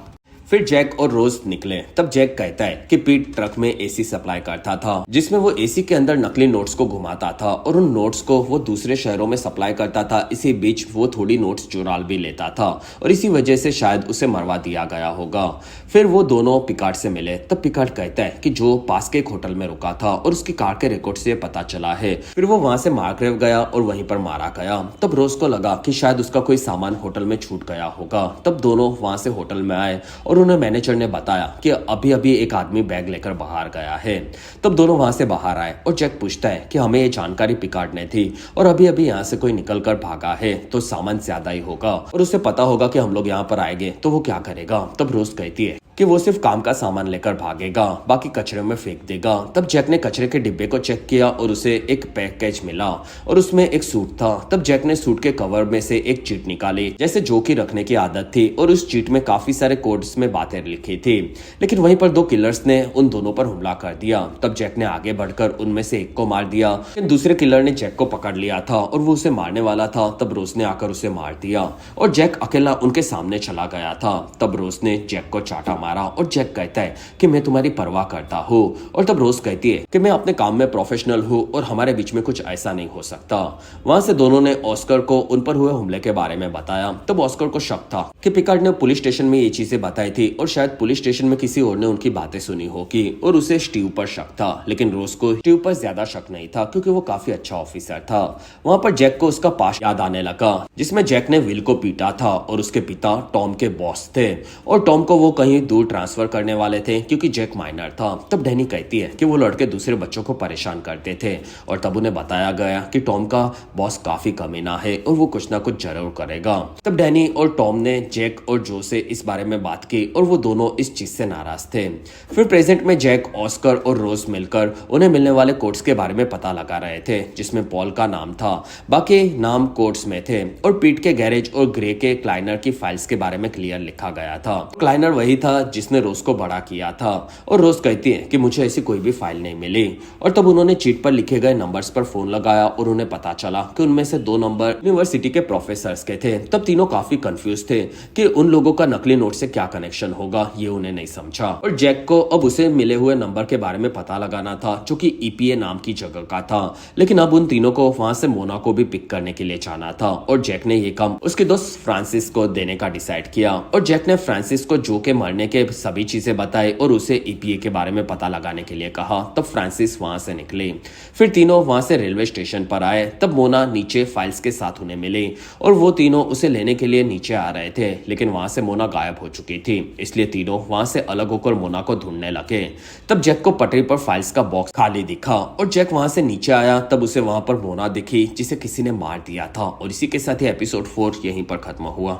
फिर जैक और रोज निकले। तब जैक कहता है कि पीट ट्रक में एसी सप्लाई करता था जिसमें वो एसी के अंदर नकली नोट्स को घुमाता था और उन नोट्स को वो दूसरे शहरों में सप्लाई करता था। इसी बीच वो थोड़ी नोट्स चुरा भी लेता था और इसी वजह से शायद उसे मरवा दिया गया होगा। फिर वो दोनों पिकार्ड से मिले। तब पिकार्ड कहता है कि जो पास के एक होटल में रुका था और उसकी कार के रिकॉर्ड से पता चला है। फिर वो वहां से मार्करेव गया और वहीं पर मारा गया। तब रोज को लगा कि शायद उसका कोई सामान होटल में छूट गया होगा। तब दोनों वहां से होटल में आए और उन्हें मैनेजर ने बताया कि अभी अभी एक आदमी बैग लेकर बाहर गया है। तब दोनों वहां से बाहर आए और जैक पूछता है कि हमें ये जानकारी पिकार्ड ने थी और अभी अभी यहाँ से कोई निकल कर भागा है तो सामान ज्यादा ही होगा और उसे पता होगा कि हम लोग यहाँ पर आएंगे तो वो क्या करेगा। तब रोज कहती है कि वो सिर्फ काम का सामान लेकर भागेगा, बाकी कचरे में फेंक देगा। तब जैक ने कचरे के डिब्बे को चेक किया और उसे एक पैकेज मिला और उसमें एक सूट था। तब जैक ने सूट के कवर में से एक चीट निकाली जैसे जो की रखने की आदत थी और उस चीट में काफी सारे कोड्स में बातें लिखी थी, लेकिन वहीं पर दो किलर्स ने उन दोनों पर हमला कर दिया। तब जैक ने आगे बढ़कर उनमें से एक को मार दिया, लेकिन दूसरे किलर ने जैक को पकड़ लिया था और वो उसे मारने वाला था। तब रोज ने आकर उसे मार दिया और जैक अकेला उनके सामने चला गया था। तब रोज ने जैक को चाटा मारा और जैक कहता है कि मैं तुम्हारी परवाह करता हूँ और तब रोज कहती है कि मैं अपने काम में प्रोफेशनल हूँ और हमारे बीच में कुछ ऐसा नहीं हो सकता। वहां से दोनों ने ऑस्कर को उन पर हुए हमले के बारे में बताया। तब ऑस्कर को शक था कि पिकार्ड ने पुलिस स्टेशन में ये चीजें बताई थी और शायद पुलिस स्टेशन में किसी और ने उनकी बातें सुनी होगी और उसे स्टीव पर शक था, लेकिन रोज को स्टीव पर ज्यादा शक नहीं था क्योंकि वो काफी अच्छा ऑफिसर था। वहां पर जैक को उसका पास्ट याद आने लगा जिसमें जैक ने विल को पीटा था और उसके पिता टॉम के बॉस थे और टॉम को वो कहीं दूर ट्रांसफर करने वाले थे क्योंकि जैक माइनर था। तब डैनी कहती है कि वो लड़के दूसरे बच्चों को परेशान करते थे और तब उन्हें बताया गया कि टॉम का बॉस काफी कमीना है और वो कुछ ना कुछ जरूर करेगा। तब डैनी और टॉम ने जैक और जो से इस बारे में बात की और वो दोनों इस चीज से नाराज थे। फिर प्रेजेंट में जैक, ऑस्कर और रोज मिलकर उन्हें मिलने वाले कोड्स के बारे में पता लगा रहे थे जिसमें पॉल का नाम था, बाकी नाम कोड्स में थे और पीट के गैरेज और ग्रे के क्लाइनर की फाइल्स के बारे में क्लियर लिखा गया था। क्लाइनर वही था जिसने रोज को बड़ा किया था और रोज कहती है कि मुझे ऐसी कोई भी फाइल नहीं मिली और तब उन्होंने चीट पर लिखे गए नंबर्स पर फोन लगाया और उन्हें पता चला कि उनमें से 2 नंबर यूनिवर्सिटी के प्रोफेसर्स के थे। तब तीनों काफी कंफ्यूज थे कि उन लोगों का नकली नोट से क्या कनेक्शन होगा, ये उन्हें नहीं समझा और जैक को अब उसे मिले हुए नंबर के बारे में पता लगाना था जो कि ईपीए नाम की जगह का था, लेकिन अब उन तीनों को वहां से मोना को भी पिक करने के लिए जाना था और जैक ने ये काम उसके दोस्त फ्रांसिस को देने का डिसाइड किया और जैक ने फ्रांसिस को जो के मरने के सभी चीजें बताई और उसे ईपीए के बारे में पता लगाने के लिए कहा। तब फ्रांसिस वहां से निकले। फिर तीनों वहां से रेलवे स्टेशन पर आए। तब मोना नीचे फाइल्स के साथ उन्हें मिली और वो तीनों उसे लेने के लिए नीचे आ रहे थे, लेकिन वहां से मोना गायब हो चुकी थी, इसलिए तीनों वहां से अलग होकर मोना को ढूंढने लगे। तब जैक को पटरी पर फाइल्स का बॉक्स खाली दिखा और जैक वहां से नीचे आया। तब उसे वहां पर मोना दिखी जिसे किसी ने मार दिया था और इसी के साथ ही एपिसोड 4 यहीं पर खत्म हुआ।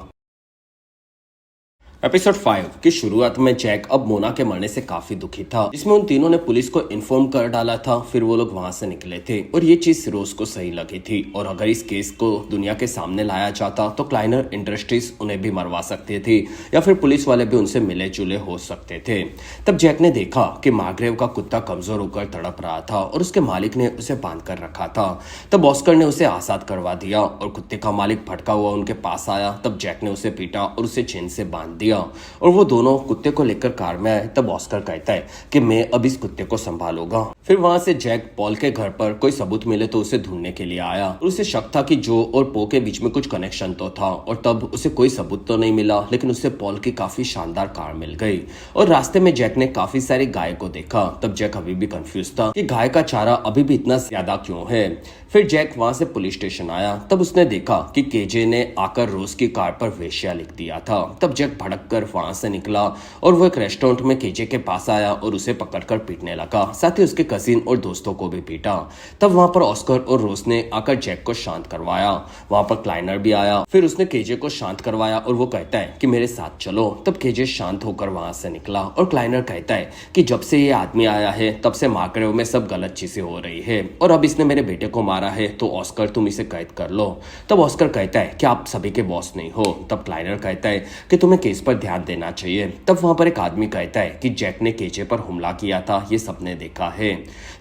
एपिसोड 5 की शुरुआत में जैक अब मोना के मरने से काफी दुखी था, जिसमें उन तीनों ने पुलिस को इन्फॉर्म कर डाला था। फिर वो लोग वहां से निकले थे और ये चीज रोज को सही लगी थी, और अगर इस केस को दुनिया के सामने लाया जाता तो क्लाइनर इंडस्ट्रीज उन्हें भी मरवा सकती थी, या फिर पुलिस वाले भी उनसे मिले जुले हो सकते थे। तब जैक ने देखा कि मार्ग्रेव का कुत्ता कमजोर होकर तड़प रहा था और उसके मालिक ने उसे बांध कर रखा था। तब ऑस्कर ने उसे आजाद करवा दिया और कुत्ते का मालिक भटका हुआ उनके पास आया। तब जैक ने उसे पीटा और उसे चेन से बांध दिया और वो दोनों कुत्ते को लेकर कार में आए। तब ऑस्कर कहता है कि मैं अब इस कुत्ते को संभालूंगा। फिर वहां से जैक पॉल के घर पर कोई सबूत मिले तो उसे ढूंढने के लिए आया और उसे शक था कि जो और पो के बीच में कुछ कनेक्शन तो था, और तब उसे कोई सबूत तो नहीं मिला, लेकिन उसे पॉल की काफी शानदार कार मिल गई। और रास्ते में जैक ने काफी सारी गाय को देखा। तब जैक अभी भी कंफ्यूज था कि गाय का चारा अभी भी इतना ज्यादा क्यों है। फिर जैक वहां से पुलिस स्टेशन आया। तब उसने देखा कि केजे ने आकर रोज की कार पर वेश्या लिख दिया था। तब जैक भड़क कर वहां से निकला और वो एक रेस्टोरेंट में केजे के पास आया और उसे पकड़कर पीटने लगा, साथ ही उसके कजिन और दोस्तों को भी पीटा। तब वहां पर ऑस्कर और रोज ने आकर जैक को शांत करवाया। वहां पर क्लाइनर भी आया। फिर उसने केजे को शांत करवाया और वो कहता है कि मेरे साथ चलो। तब केजे शांत होकर वहां से निकला और क्लाइनर कहता है कि जब से ये आदमी आया है तब से मार्ग्रेव में सब गलत चीजें हो रही है, और अब इसने मेरे बेटे को मारा है, तो ऑस्कर तुम इसे कैद कर लो। तब ऑस्कर कहता है कि आप सभी के बॉस नहीं हो। तब क्लाइनर कहता है कि तुम्हें केस पर ध्यान देना चाहिए। तब वहां पर एक आदमी कहता है कि जैक ने केजे पर हमला किया था, ये सबने देखा है।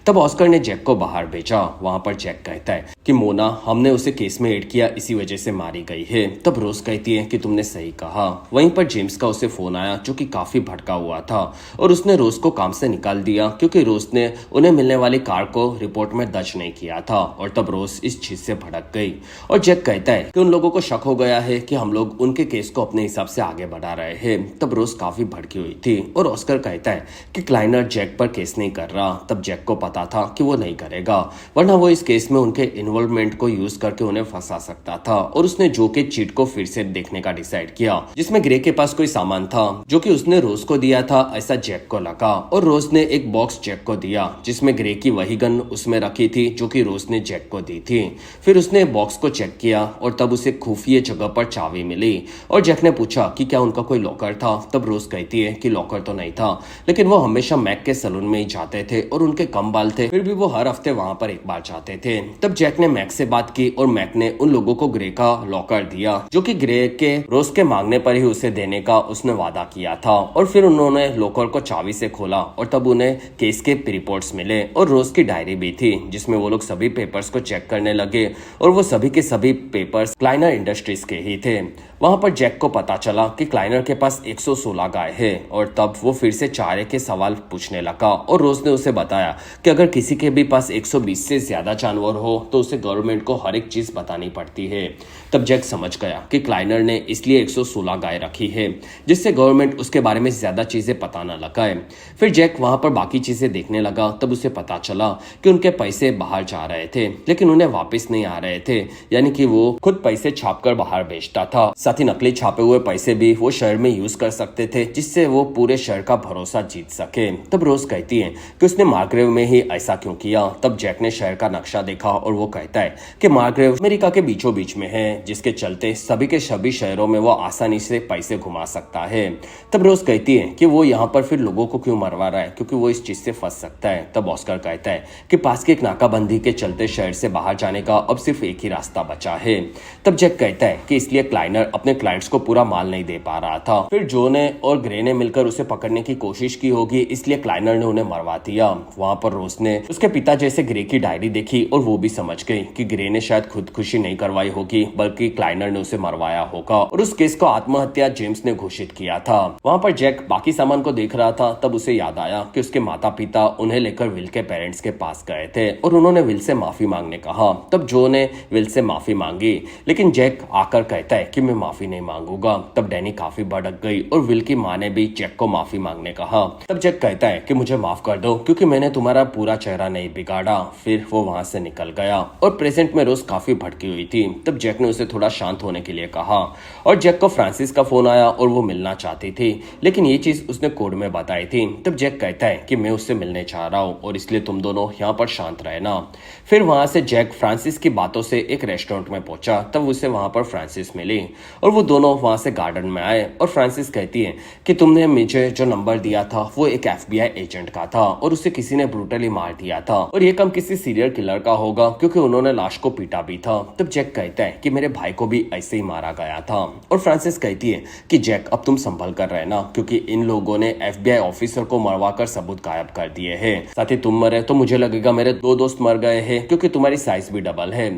तब ऑस्कर ने जैक को बाहर भेजा। वहां पर जैक कहता है कि मोना, हमने उसे केस में एड किया, इसी वजह से मारी गई है। तब रोज कहती है कि तुमने सही कहा। वहीं पर जेम्स का उसे फोन आया, जो कि काफी भटका हुआ था, और उसने रोज को काम से निकाल दिया क्योंकि रोज ने उन्हें मिलने वाली कार को रिपोर्ट में दर्ज नहीं किया था। और तब रोज इस चीज से भड़क गई और जैक कहता है कि उन लोगों को शक हो गया है कि हम लोग उनके केस को अपने हिसाब से आगे बढ़ा रहे हैं। तब रोज काफी भड़की हुई थी और ऑस्कर कहता है कि क्लाइनर जैक पर केस नहीं कर रहा। तब जैक को पता था कि वो नहीं करेगा, वरना वो इस केस में उनके इन्वॉल्वमेंट को यूज करके उन्हें फंसा सकता था। और उसने जो के चीट को फिर से देखने का डिसाइड किया, जिसमें ग्रे के पास कोई सामान था जो कि उसने रोज को दिया था, ऐसा जैक को लगा। और रोज ने एक बॉक्स जैक को दिया जिसमें ग्रे की वही गन उसमें रखी थी जो कि रोज ने जैक को दी थी। फिर उसने बॉक्स को चेक किया और तब उसे खुफिया जगह पर चाबी मिली और जैक ने पूछा कि क्या उनका कोई लॉकर था। तब रोज कहती है कि लॉकर तो नहीं था, लेकिन वो हमेशा मैक के सलून में ही जाते थे और उनके कम बाल थे, फिर भी वो हर हफ्ते वहां पर एक बार जाते थे। तब जैक ने मैक से बात की और मैक ने उन लोगों को ग्रे का लॉकर दिया, जो कि ग्रे के रोज के मांगने पर ही उसे देने का उसने वादा किया था। और फिर उन्होंने लॉकर को चाबी से खोला और तब उन्हें केस के रिपोर्ट्स मिले और रोज की डायरी भी थी, जिसमें वो लोग सभी पेपर्स को चेक करने लगे और वो सभी के सभी पेपर्स क्लाइनर इंडस्ट्रीज के ही थे। वहां पर जैक को पता चला कि क्लाइनर के पास 116 गाय है, और तब वो फिर से चारे के सवाल पूछने लगा। और रोज ने उसे बताया कि अगर किसी के भी पास 120 से ज्यादा जानवर हो तो उसे गवर्नमेंट को हर एक चीज बतानी पड़ती है। तब जैक समझ गया कि क्लाइनर ने इसलिए 116 गाय रखी है, जिससे गवर्नमेंट उसके बारे में ज्यादा चीजें पता न लगाए। फिर जैक वहां पर बाकी चीजें देखने लगा। तब उसे पता चला कि उनके पैसे बाहर जा रहे थे, लेकिन उन्हें वापस नहीं आ रहे थे, यानी कि वो खुद पैसे छापकर बाहर बेचता था। साथ ही नकली छापे हुए पैसे भी वो शहर में यूज कर सकते थे, जिससे वो पूरे शहर का भरोसा जीत सके। तब रोज कहती है कि उसने मार्ग्रेव में ही ऐसा क्यों किया। तब जैक ने शहर का नक्शा देखा और वो कहता है कि मार्ग्रेव अमेरिका के बीचों बीच में है, जिसके चलते सभी के सभी शहरों में वो आसानी से पैसे घुमा सकता है। तब रोज कहती है कि वो यहाँ पर फिर लोगों को क्यों मरवा रहा है, क्योंकि वो इस चीज से फंस सकता है। तब ऑस्कर कहता है कि पास की एक नाकाबंदी के चलते शहर से बाहर जाने का अब सिर्फ एक ही रास्ता बचा है। तब जैक कहता है कि इसलिए क्लाइनर अपने क्लाइंट्स को पूरा माल नहीं दे पा रहा था। फिर जो ने और ग्रे ने मिलकर उसे पकड़ने की कोशिश की होगी, इसलिए क्लाइनर ने उन्हें मरवा दिया। वहां पर रोज ने उसके पिता जैसे ग्रे की डायरी देखी और वो भी समझ गई कि ग्रे ने शायद खुदकुशी नहीं करवाई होगी, बल्कि क्लाइनर ने उसे मरवाया होगा, और उस केस को आत्महत्या जेम्स ने घोषित किया था। वहां पर जैक बाकी सामान को देख रहा था। तब उसे याद आया कि उसके माता पिता उन्हें लेकर विल के पेरेंट्स के पास गए थे और उन्होंने विल से माफी मांगने कहा। तब जो ने विल से माफी मांगी, लेकिन जैक आकर कहता है कि मैं माफी नहीं मांगूंगा। तब डैनी काफी भड़क गई और विल की माँ ने भी जैक को माफी मांगने कहा। तब जैक कहता है कि मुझे माफ कर दो क्योंकि मैंने तुम्हारा पूरा चेहरा नहीं बिगाड़ा। फिर वो वहां से निकल गया और प्रेजेंट में रोज काफी भड़की हुई थी। तब जैक ने उसे थोड़ा शांत होने के लिए कहा और जैक को फ्रांसिस का फोन आया और वो मिलना चाहती थी, लेकिन ये चीज उसने कोड में बताई थी। तब जैक कहता है कि मैं उससे मिलने चाह रहा हूँ और इसलिए तुम दोनों यहाँ पर शांत रहना। फिर वहां से जैक फ्रांसिस की बातों से एक रेस्टोरेंट में पहुंचा। तब उसे वहां पर फ्रांसिस मिली और वो दोनों वहां से गार्डन में आए और फ्रांसिस कहती है कि तुमने मुझे जो नंबर दिया था वो एक FBI एजेंट का था और उसे किसी ने ब्रूटली मार दिया था और ये काम किसी सीरियल किलर का होगा क्योंकि उन्होंने लाश को पीटा भी था। तब जैक कहता है कि मेरे भाई को भी ऐसे ही मारा गया था और फ्रांसिस कहती है कि जैक अब तुम संभल कर रहना क्योंकि इन लोगों ने FBI ऑफिसर को मरवा कर सबूत गायब कर दिए हैं। साथ ही तुम मरे तो मुझे लगेगा मेरे 2 दोस्त मर गए हैं क्योंकि तुम्हारी साइज भी डबल है।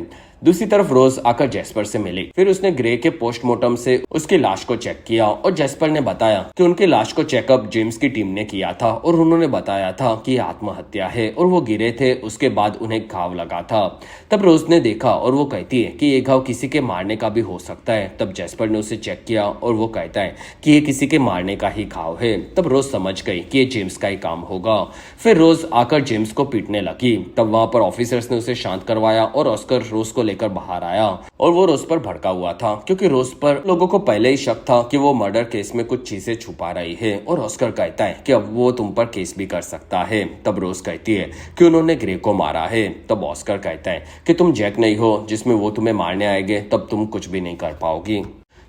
दूसरी तरफ रोज आकर जेस्पर से मिली। फिर उसने ग्रे के पोस्टमार्टम से उसकी लाश को चेक किया और जेस्पर ने बताया कि उनकी लाश को चेकअप जेम्स की टीम ने किया था और उन्होंने बताया था कि आत्महत्या है और वो गिरे थे, उसके बाद उन्हें घाव लगा था। तब रोज ने देखा और वो कहती है कि ये घाव किसी के मारने का भी हो सकता है। तब जेस्पर ने उसे चेक किया और वो कहता है कि ये किसी के मारने का ही घाव है। तब रोज समझ गई कि ये जेम्स का ही काम होगा। फिर रोज आकर जेम्स को पीटने लगी। तब वहां पर ऑफिसर्स ने उसे शांत करवाया और ऑस्कर रोज को लेकर बाहर आया और वो रोज पर भड़का हुआ था क्योंकि रोज पर लोगों को पहले ही शक था कि वो मर्डर केस में कुछ चीजें छुपा रही है और ऑस्कर कहता है कि अब वो तुम पर केस भी कर सकता है। तब रोज कहती है कि उन्होंने ग्रे को मारा है। तब ऑस्कर कहता है कि तुम जैक नहीं हो जिसमें वो तुम्हें मारने आएंगे, तब तुम कुछ भी नहीं कर पाओगी।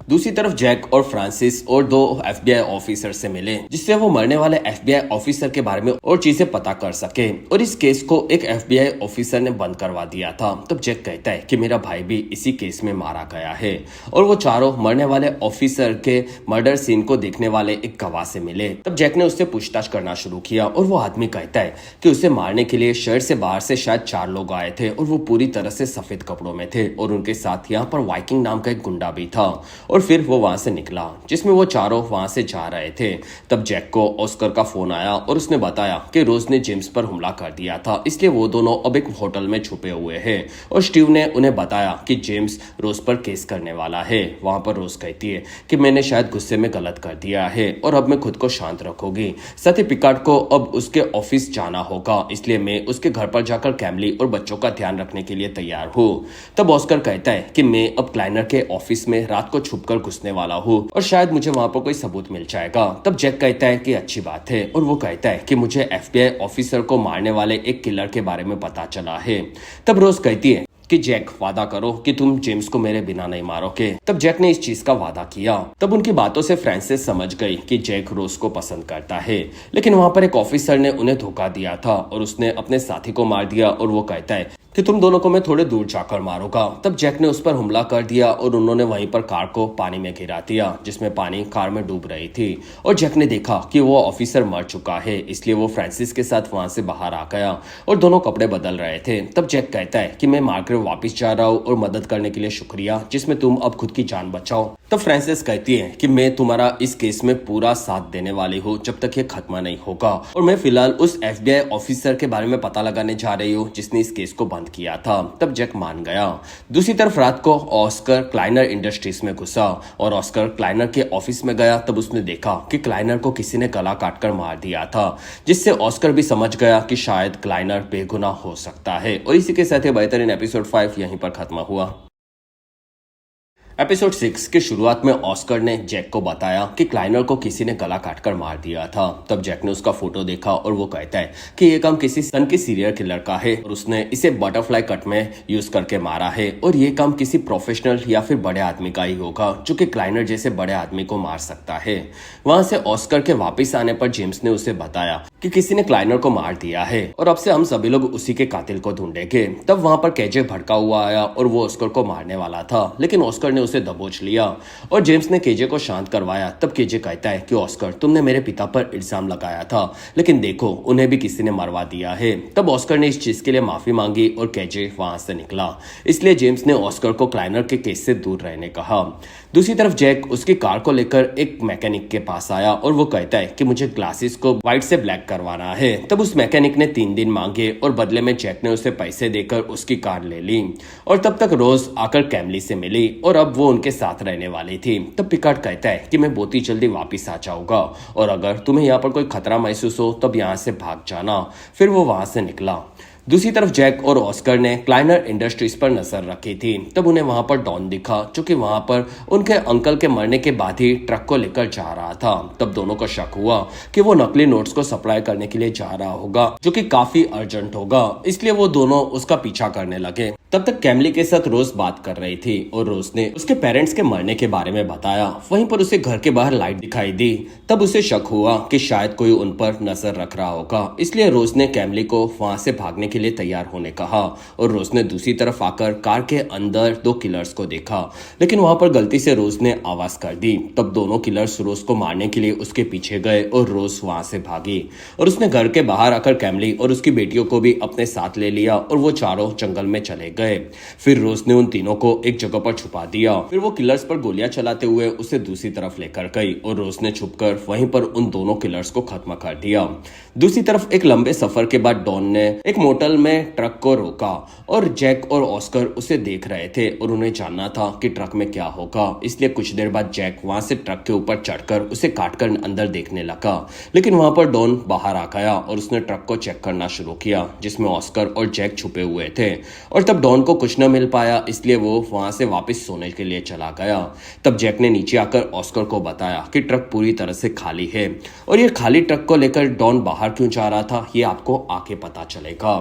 दूसरी तरफ जैक और फ्रांसिस और 2 FBI ऑफिसर से मिले जिससे वो मरने वाले FBI ऑफिसर के बारे में और चीजें पता कर सके और इस केस को एक FBI ऑफिसर ने बंद करवा दिया था। तब जैक कहता है कि मेरा भाई भी इसी केस में मारा गया है और वो चारों मरने वाले ऑफिसर के मर्डर सीन को देखने वाले एक गवाह से मिले। तब जैक ने उससे पूछताछ करना शुरू किया और वो आदमी कहता है कि उसे मारने के लिए शहर से बाहर से शायद 4 लोग आए थे और वो पूरी तरह से सफेद कपड़ों में थे और उनके साथ यहाँ पर वाइकिंग नाम का एक गुंडा भी था और फिर वो वहां से निकला जिसमें वो चारों वहां से जा रहे थे। तब जैक को ऑस्कर का फोन आया और उसने बताया कि रोज ने जेम्स पर हमला कर दिया था, इसलिए वो दोनों अब एक होटल में छुपे हुए हैं और स्टीव ने उन्हें बताया कि जेम्स रोज पर केस करने वाला है। वहां पर रोज कहती है कि मैंने शायद गुस्से में गलत कर दिया है और अब मैं खुद को शांत रखूंगी। साथ ही पिकार्ड को अब उसके ऑफिस जाना होगा, इसलिए मैं उसके घर पर जाकर कैमली और बच्चों का ध्यान रखने के लिए तैयार हूँ। तब ऑस्कर कहता है कि मैं अब क्लाइनर के ऑफिस में रात को छुपकर घुसने वाला हूँ और शायद मुझे वहां पर कोई सबूत मिल जाएगा। तब जैक कहता है कि अच्छी बात है और वो कहता है कि मुझे FBI ऑफिसर को मारने वाले एक किलर के बारे में पता चला है। तब रोज कहती है कि जैक वादा करो कि तुम जेम्स को मेरे बिना नहीं मारोगे। तब जैक ने इस चीज का वादा किया। तब उनकी बातों से फ्रांसिस समझ गई कि जैक रोज को पसंद करता है, लेकिन वहां पर एक ऑफिसर ने उन्हें धोखा दिया था और उसने अपने साथी को मार दिया और वो कहता है कि तुम दोनों को मैं थोड़े दूर जाकर मारूंगा। तब जैक ने उस पर हमला कर दिया और उन्होंने वहीं पर कार को पानी में गिरा दिया जिसमें पानी कार में डूब रही थी और जैक ने देखा कि वो ऑफिसर मर चुका है, इसलिए वो फ्रांसिस के साथ वहां से बाहर आ गया और दोनों कपड़े बदल रहे थे। तब जैक कहता है कि मैं मार्गरेट वापस जा रहा हूँ और मदद करने के लिए शुक्रिया जिसमें तुम अब खुद की जान बचाओ। तब फ्रांसिस कहती है कि मैं तुम्हारा इस केस में पूरा साथ देने वाली हूँ जब तक ये खत्म नहीं होगा और मैं फिलहाल उस FBI ऑफिसर के बारे में पता लगाने जा रही हूँ जिसने इस केस को बंद किया था। तब जैक मान गया। दूसरी तरफ रात को ऑस्कर क्लाइनर इंडस्ट्रीज में घुसा और ऑस्कर क्लाइनर के ऑफिस में गया। तब उसने देखा कि क्लाइनर को किसी ने गला काटकर मार दिया था जिससे ऑस्कर भी समझ गया कि शायद क्लाइनर बेगुनाह हो सकता है। और इसी के साथ बेहतरीन एपिसोड 5 यहीं पर खत्म हुआ। एपिसोड 6 की शुरुआत में ऑस्कर ने जैक को बताया कि क्लाइनर को किसी ने गला काटकर मार दिया था। तब जैक ने उसका फोटो देखा और वो कहता है कि ये काम किसी सन की सीरियल किलर का है और उसने इसे बटरफ्लाई कट में यूज करके मारा है और ये काम किसी प्रोफेशनल या फिर बड़े आदमी का ही होगा जो कि क्लाइनर जैसे बड़े आदमी को मार सकता है। वहां से ऑस्कर के वापिस आने पर जेम्स ने उसे बताया कि किसी ने क्लाइनर को मार दिया है और अब से हम सभी लोग उसी के कातिल को ढूंढेंगे। तब वहां पर केजे भड़का हुआ आया और वो ऑस्कर को मारने वाला था, लेकिन ऑस्कर ने उसे दबोच लिया और जेम्स ने केजे को शांत करवाया। तब केजे कहता है कि ऑस्कर तुमने मेरे पिता पर इल्जाम लगाया था, लेकिन देखो उन्हें भी किसी ने मरवा दिया है। तब ऑस्कर ने इस चीज के लिए माफी मांगी और केजे वहां से निकला, इसलिए जेम्स ने ऑस्कर को क्लाइनर के केस से दूर रहने कहा। दूसरी तरफ जैक उसकी कार को लेकर एक मैकेनिक के पास आया और वो कहता है कि मुझे ग्लासेस को व्हाइट से ब्लैक करवाना है। तब उस मैकेनिक ने 3 दिन मांगे और बदले में जैक ने उसे पैसे देकर उसकी कार ले ली और तब तक रोज आकर कैमली से मिली और अब वो उनके साथ रहने वाली थी। तब पिकार्ड कहता है कि मैं बहुत ही जल्दी वापिस आ जाऊंगा और अगर तुम्हें यहाँ पर कोई खतरा महसूस हो तब यहाँ से भाग जाना। फिर वो वहां से निकला। दूसरी तरफ जैक और ऑस्कर ने क्लाइनर इंडस्ट्रीज पर नजर रखी थी। तब उन्हें वहां पर डॉन दिखा जो कि वहां पर उनके अंकल के मरने के बाद ही ट्रक को लेकर जा रहा था। तब दोनों को शक हुआ कि वो नकली नोट्स को सप्लाई करने के लिए जा रहा होगा जो कि काफी अर्जेंट होगा, इसलिए वो दोनों उसका पीछा करने लगे। तब तक कैमली के साथ रोज बात कर रही थी और रोज ने उसके पेरेंट्स के मरने के बारे में बताया। वहीं पर उसे घर के बाहर लाइट दिखाई दी। तब उसे शक हुआ कि शायद कोई उन पर नजर रख रहा होगा, इसलिए रोज ने कैमली को वहां से भागने के लिए तैयार होने कहा। और रोज ने दूसरी तरफ आकर कार के अंदर दो किलर्स को देखा, लेकिन वहां पर गलती से रोज ने आवाज कर दी। तब दोनों किलर्स रोज को मारने के लिए उसके पीछे गए और रोज वहां से भागी। और उसने घर के बाहर आकर कैमली और उसकी बेटियों को भी अपने साथ ले लिया और वो चारों जंगल में चले गए। फिर रोज ने उन तीनों को एक जगह पर छुपा दिया। फिर वो किलर्स पर गोलियां चलाते हुए उसे दूसरी तरफ लेकर गई और रोज ने छुपकर वहीं पर उन दोनों किलर्स को खत्म कर दिया। दूसरी तरफ एक लंबे सफर के बाद डॉन ने एक मोटल में ट्रक को रोका और जैक और ऑस्कर उसे देख रहे थे और उन्हें जानना था कि ट्रक में क्या होगा। इसलिए कुछ देर बाद जैक वहां से ट्रक के ऊपर चढ़कर उसे काटकर अंदर देखने लगा, लेकिन वहां पर डॉन बाहर आ गया और उसने ट्रक को चेक करना शुरू किया जिसमें ऑस्कर और जैक छुपे हुए थे। और तब डॉन को कुछ न मिल पाया, इसलिए वो वहां से वापस सोने के लिए चला गया। तब जैक ने नीचे आकर ऑस्कर को बताया कि ट्रक पूरी तरह से खाली है और ये खाली ट्रक को लेकर डॉन बाहर क्यों जा रहा था ये आपको आके पता चलेगा।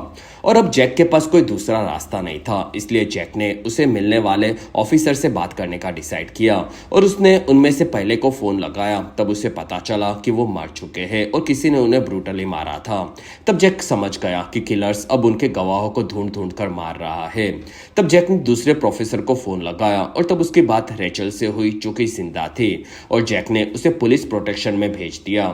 और अब जैक के पास कोई दूसरा रास्ता नहीं था, इसलिए जैक ने उसे मिलने वाले ऑफिसर से बात करने का डिसाइड किया और उसने उनमें से पहले को फोन लगाया। तब उसे पता चला कि वो मर चुके हैं और किसी ने उन्हें ब्रूटली मारा था। तब जैक समझ गया कि किलर्स अब उनके गवाहों को ढूंढ ढूंढ कर मार रहा है। तब जैक ने दूसरे प्रोफेसर को फोन लगाया और तब उसकी बात रेचल से हुई जो कि जिंदा थी और जैक ने उसे पुलिस प्रोटेक्शन में भेज दिया।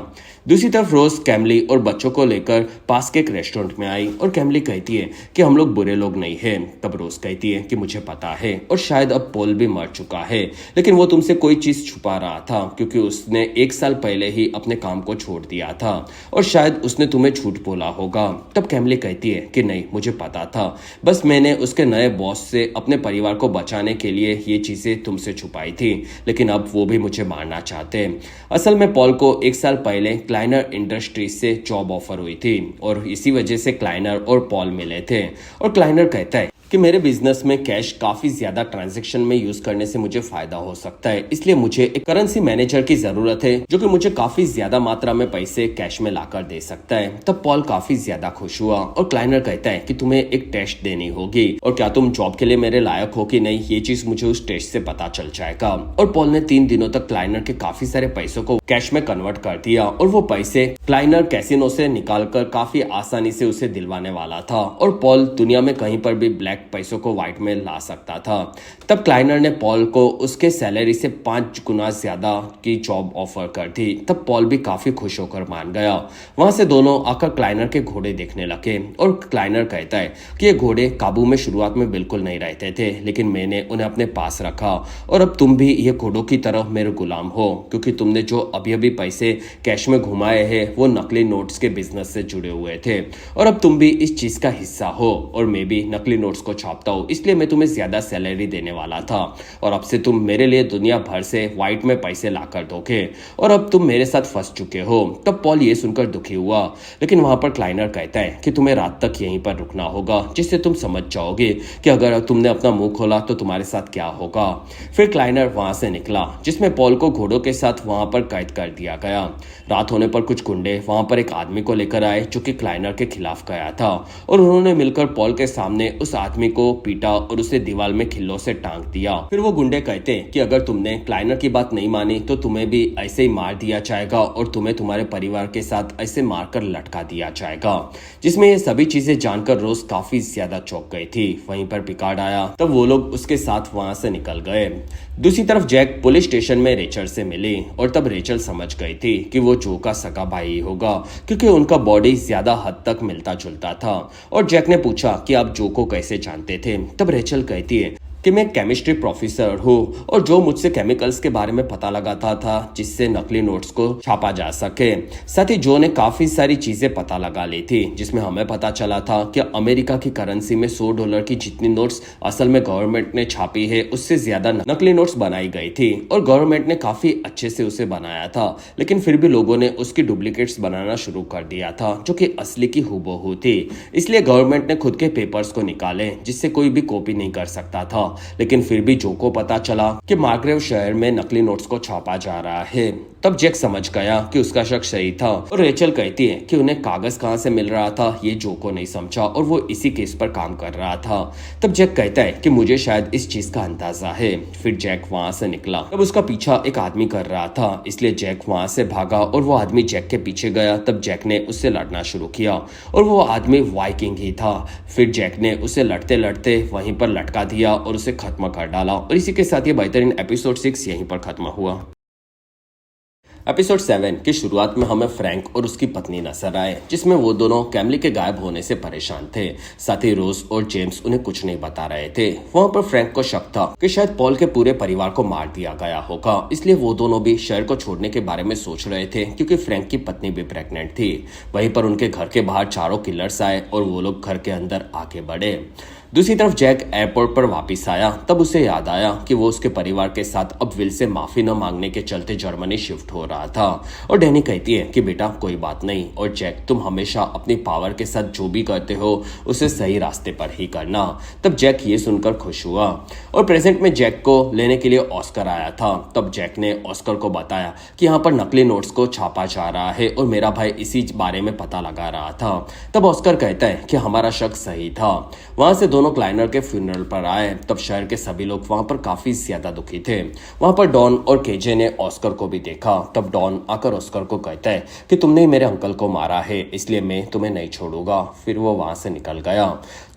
दूसरी तरफ रोज कैमली और बच्चों को लेकर पास के एक रेस्टोरेंट में आई और कैमली कहती है कि हम लोग बुरे लोग नहीं हैं। तब रोज कहती है कि मुझे पता है और शायद अब पॉल भी मर चुका है, लेकिन वो तुमसे कोई चीज छुपा रहा था क्योंकि उसने 1 साल पहले ही अपने काम को छोड़ दिया था और शायद उसने तुम्हें झूठ बोला होगा। तब कैमली कहती है कि नहीं, मुझे पता था, बस मैंने उसके नए बॉस से अपने परिवार को बचाने के लिए ये चीजें तुमसे छुपाई थी, लेकिन अब वो भी मुझे मारना चाहते हैं। असल में पॉल को 1 साल पहले क्लाइनर इंडस्ट्रीज से जॉब ऑफर हुई थी और इसी वजह से क्लाइनर और पॉल मिले थे। और क्लाइनर कहता है कि मेरे बिजनेस में कैश काफी ज्यादा ट्रांजैक्शन में यूज करने से मुझे फायदा हो सकता है, इसलिए मुझे एक करेंसी मैनेजर की जरूरत है जो कि मुझे काफी ज्यादा मात्रा में पैसे कैश में लाकर दे सकता है। तब पॉल काफी ज्यादा खुश हुआ और क्लाइनर कहता है कि तुम्हें एक टेस्ट देनी होगी और क्या तुम जॉब के लिए मेरे लायक हो कि नहीं ये चीज मुझे उस टेस्ट से पता चल जाएगा। और पॉल ने 3 दिनों तक क्लाइनर के काफी सारे पैसों को कैश में कन्वर्ट कर दिया और वो पैसे क्लाइनर कैसीनो से निकालकर काफी आसानी से उसे दिलवाने वाला था और पॉल दुनिया में कहीं पर भी ब्लैक पैसों को व्हाइट में ला सकता था। तब क्लाइनर ने पॉल को उसके सैलरी से 5 गुना ज्यादा की जॉब ऑफर कर दी। तब पॉल भी काफी खुश होकर मान गया। वहां से दोनों आकर क्लाइनर के घोड़े देखने लगे और क्लाइनर कहता है कि ये घोड़े काबू में शुरुआत में बिल्कुल नहीं रहते थे, लेकिन मैंने उन्हें अपने पास रखा और अब तुम भी ये घोड़ों की तरह मेरे गुलाम हो क्योंकि तुमने जो अभी अभी पैसे कैश में घुमाए हैं वो नकली नोट्स के बिजनेस से जुड़े हुए थे और अब तुम भी इस चीज का हिस्सा हो और मैं भी नकली नोट्स को छापता हूँ, इसलिए मैं तुम्हें ज्यादा सैलरी देने वाला था और अब से तुम मेरे लिए दुनिया भर से व्हाइट में पैसे ला कर दोगे और अब तुम मेरे साथ फंस चुके हो। तब पॉल ये सुनकर दुखी हुआ, लेकिन वहां पर क्लाइनर कहता है कि तुम्हें रात तक यहीं पर रुकना होगा जिससे तुम समझ जाओगे कि अगर तुमने अपना मुंह खोला तो तुम्हारे साथ क्या होगा। फिर क्लाइनर वहां से निकला जिसमें पॉल को घोड़ों के साथ वहां पर कैद कर दिया गया। रात होने पर कुछ गुंडे वहां पर एक आदमी को लेकर आए जो कि क्लाइनर के खिलाफ गया था और उन्होंने मिलकर पॉल के सामने उस आदमी को पीटा और उसे दीवार में खिल्लों से टांग दिया। फिर वो गुंडे कहते हैं कि अगर तुमने क्लाइनर की बात नहीं मानी तो तुम्हें भी ऐसे ही मार दिया जाएगा और तुम्हें तुम्हारे परिवार के साथ ऐसे मारकर लटका दिया जाएगा। जिसमें ये सभी चीजें जानकर रोज काफी ज्यादा चौंक गई थी। वहीं पर पिकार्ड आया तब वो लोग उसके साथ वहां से निकल गए। दूसरी तरफ जैक पुलिस स्टेशन में रेचल से मिली और तब रेचल समझ गई थी कि वो जो का सगा भाई होगा क्योंकि उनका बॉडी ज्यादा हद तक मिलता जुलता था। और जैक ने पूछा कि आप जो को कैसे जानते थे। तब रेचल कहती है कि मैं केमिस्ट्री प्रोफेसर हूँ और जो मुझसे केमिकल्स के बारे में पता लगाता था जिससे नकली नोट्स को छापा जा सके। साथ ही जो ने काफी सारी चीजें पता लगा ली थी जिसमें हमें पता चला था कि अमेरिका की करेंसी में $100 की जितनी नोट्स असल में गवर्नमेंट ने छापी है उससे ज्यादा नकली नोट्स बनाई गई थी और गवर्नमेंट ने काफी अच्छे से उसे बनाया था, लेकिन फिर भी लोगों ने उसकी डुप्लीकेट्स बनाना शुरू कर दिया था जो कि असली की हूबहू थी। इसलिए गवर्नमेंट ने खुद के पेपर्स को निकाले जिससे कोई भी कॉपी नहीं कर सकता था लेकिन फिर भी जो को पता चला कि मार्ग्रेव शहर में नकली नोट्स को छापा जा रहा है। तब जैक समझ गया कि उसका शक सही था और रेचल कहती है कि उन्हें कागज कहां से मिल रहा था ये जो को नहीं समझा और वो इसी केस पर काम कर रहा था। तब जैक कहता है कि मुझे शायद इस चीज का अंदाजा है। फिर जैक वहां से निकला। तब उसका पीछा एक आदमी कर रहा था, इसलिए जैक वहां से भागा और वो आदमी जैक के पीछे गया। तब जैक ने उससे लड़ना शुरू किया और वो आदमी वाइकिंग ही था। फिर जैक ने उसे लड़ते लड़ते वहीं पर लटका दिया और उसे खत्म कर डाला। और इसी के साथ ये बेहतरीन एपिसोड 6 यहीं पर खत्म हुआ। एपिसोड 7 की शुरुआत में हमें फ्रैंक और उसकी पत्नी नजर आए, जिसमें वो दोनों कैमली के गायब होने से परेशान थे। साथ ही रोज और जेम्स उन्हें कुछ नहीं बता रहे थे। वहां पर फ्रैंक को शक था कि शायद पॉल के पूरे परिवार को मार दिया गया होगा, इसलिए वो दोनों भी शहर को छोड़ने के बारे में सोच रहे थे, क्योंकि फ्रैंक की पत्नी भी प्रेग्नेंट थी। वहीं पर उनके घर के बाहर चारों किलर्स आए और वो लोग घर के अंदर आगे बढ़े। दूसरी तरफ जैक एयरपोर्ट पर वापस आया। तब उसे याद आया कि वो उसके परिवार के साथ अब विल से माफी न मांगने के चलते जर्मनी शिफ्ट हो रहा था। और डैनी कहती है कि बेटा कोई बात नहीं, और जैक तुम हमेशा अपनी पावर के साथ जो भी करते हो उसे सही रास्ते पर ही करना। तब जैक ये सुनकर खुश हुआ और प्रेजेंट में जैक को लेने के लिए ऑस्कर आया था। तब जैक ने ऑस्कर को बताया कि यहाँ पर नकली नोट्स को छापा जा रहा है और मेरा भाई इसी बारे में पता लगा रहा था। तब ऑस्कर कहता है कि हमारा शक सही था। वहां से दोनों क्लाइनर के फ्यूनरल पर आए। तब शहर के सभी लोग वहां पर काफी ज्यादा दुखी थे। वहां पर डॉन और केजे ने ऑस्कर को भी देखा। तब डॉन आकर ऑस्कर को कहता है कि तुमने ही मेरे अंकल को मारा है, इसलिए मैं तुम्हें नहीं छोड़ूंगा। फिर वो वहां से निकल गया।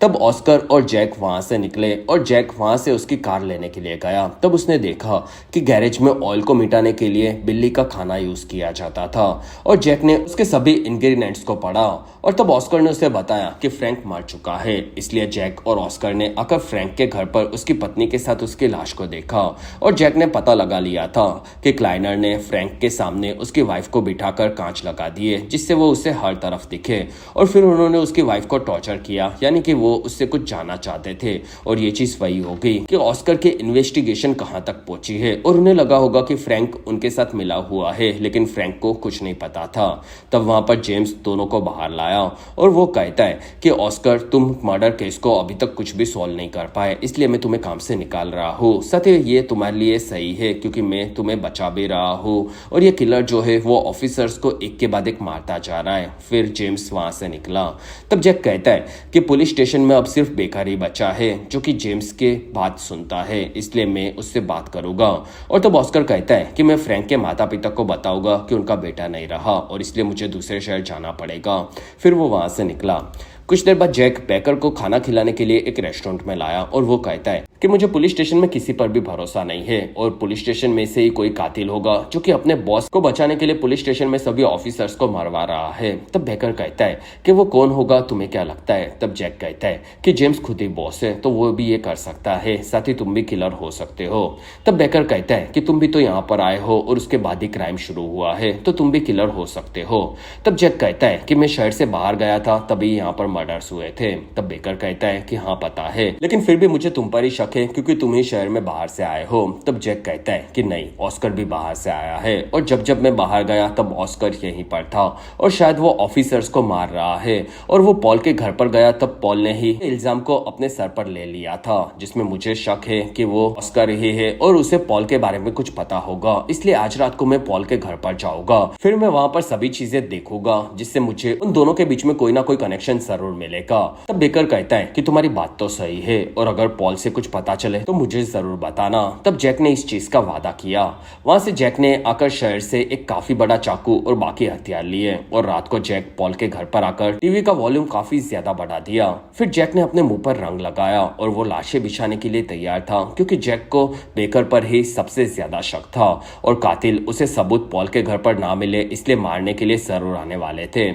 तब ऑस्कर और जैक वहां से निकले और जैक वहां से उसकी कार लेने के लिए गया। तब उसने देखा कि गैरेज में ऑयल को मिटाने के लिए बिल्ली का खाना यूज किया जाता था और जैक ने उसके सभी इंग्रेडिएंट्स को पढ़ा। और तब ऑस्कर ने उसे बताया कि फ्रैंक मर चुका है, इसलिए जैक और ऑस्कर ने आकर फ्रैंक के घर पर उसकी पत्नी के साथ उसकी लाश को देखा। और जैक ने पता लगा लिया था कि क्लाइनर ने फ्रैंक के सामने उसकी वाइफ को बिठाकर कांच लगा दिए, जिससे वो उसे हर तरफ दिखे। और फिर उन्होंने उसकी वाइफ को टॉर्चर किया, यानी कि वो उससे कुछ जानना चाहते थे। और ये चीज वही हो गई कि ऑस्कर की इन्वेस्टिगेशन कहां तक पहुंची है और उन्हें लगा होगा कि फ्रैंक उनके साथ मिला हुआ है, लेकिन फ्रैंक को कुछ नहीं पता था। तब वहां पर जेम्स दोनों को बाहर लाया और वो कहता है कि ऑस्कर तुम मर्डर केस को अभी तक कुछ भी सॉल्व नहीं कर पाए, इसलिए मैं तुम्हें काम से निकाल रहा हूँ। सत्य ये तुम्हारे लिए सही है क्योंकि मैं तुम्हें बचा भी रहा हूँ। और ये किलर जो है वो ऑफिसर्स को एक के बाद एक मारता जा रहा है। फिर जेम्स वहां से निकला। तब जैक कहता है कि पुलिस स्टेशन में अब सिर्फ बेकार ही बचा है जो कि जेम्स के बात सुनता है, इसलिए मैं उससे बात करूंगा। और तब ऑस्कर कहता है कि मैं फ्रैंक के माता पिता को बताऊंगा कि उनका बेटा नहीं रहा और इसलिए मुझे दूसरे शहर जाना पड़ेगा। फिर वो वहां से निकला। कुछ देर बाद जैक बेकर को खाना खिलाने के लिए एक रेस्टोरेंट में लाया और वो कहता है कि मुझे पुलिस स्टेशन में किसी पर भी भरोसा नहीं है और पुलिस स्टेशन में से ही कोई कातिल होगा जो कि अपने बॉस को बचाने के लिए पुलिस स्टेशन में सभी ऑफिसर्स को मरवा रहा है। तब बेकर कहता है कि वो कौन होगा, तुम्हें क्या लगता है? तब जैक कहता है कि जेम्स खुद ही बॉस है तो वो भी ये कर सकता है, साथ ही तुम भी किलर हो सकते हो। तब बेकर कहता है कि तुम भी तो यहाँ पर आए हो और उसके बाद ही क्राइम शुरू हुआ है तो तुम भी किलर हो सकते हो। तब जैक कहता है कि मैं शहर से बाहर गया था तभी यहाँ पर मर्डर्स हुए थे। तब बेकर कहता है कि हाँ पता है, लेकिन फिर भी मुझे तुम पर ही शक है क्योंकि तुम ही शहर में बाहर से आए हो। तब जैक कहता है कि नहीं, ऑस्कर भी बाहर से आया है और जब मैं बाहर गया तब ऑस्कर यहीं पर था और शायद वो ऑफिसर्स को मार रहा है। और वो पॉल के घर पर गया तब पॉल ने ही इल्जाम को अपने सर पर ले लिया था, जिसमें मुझे शक है कि वो ऑस्कर ही है और उसे पॉल के बारे में कुछ पता होगा। इसलिए आज रात को मैं पॉल के घर पर जाऊंगा, फिर मैं वहां पर सभी चीजें देखूंगा जिससे मुझे उन दोनों के बीच में कोई ना कोई कनेक्शन जरूर मिलेगा। तब बेकर कहता है कि तुम्हारी बात तो सही है और अगर पॉल से कुछ पता चले तो मुझे जरूर बताना। तब जैक ने इस चीज का वादा किया। वहां से जैक ने आकर शहर से एक काफी बड़ा चाकू और बाकी हथियार लिए और रात को जैक पॉल के घर पर आकर टीवी का वॉल्यूम काफी ज्यादा बढ़ा दिया। फिर जैक ने अपने मुंह पर रंग लगाया और वो लाशें बिछाने के लिए तैयार था क्योंकि जैक को बेकर पर ही सबसे ज्यादा शक था और कातिल उसे सबूत पॉल के घर पर ना मिले इसलिए मारने के लिए जरूर आने वाले थे।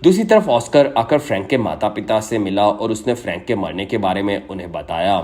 दूसरी तरफ ऑस्कर आकर फ्रैंक के माता पिता से मिला और उसने फ्रैंक के मरने के बारे में उन्हें बताया।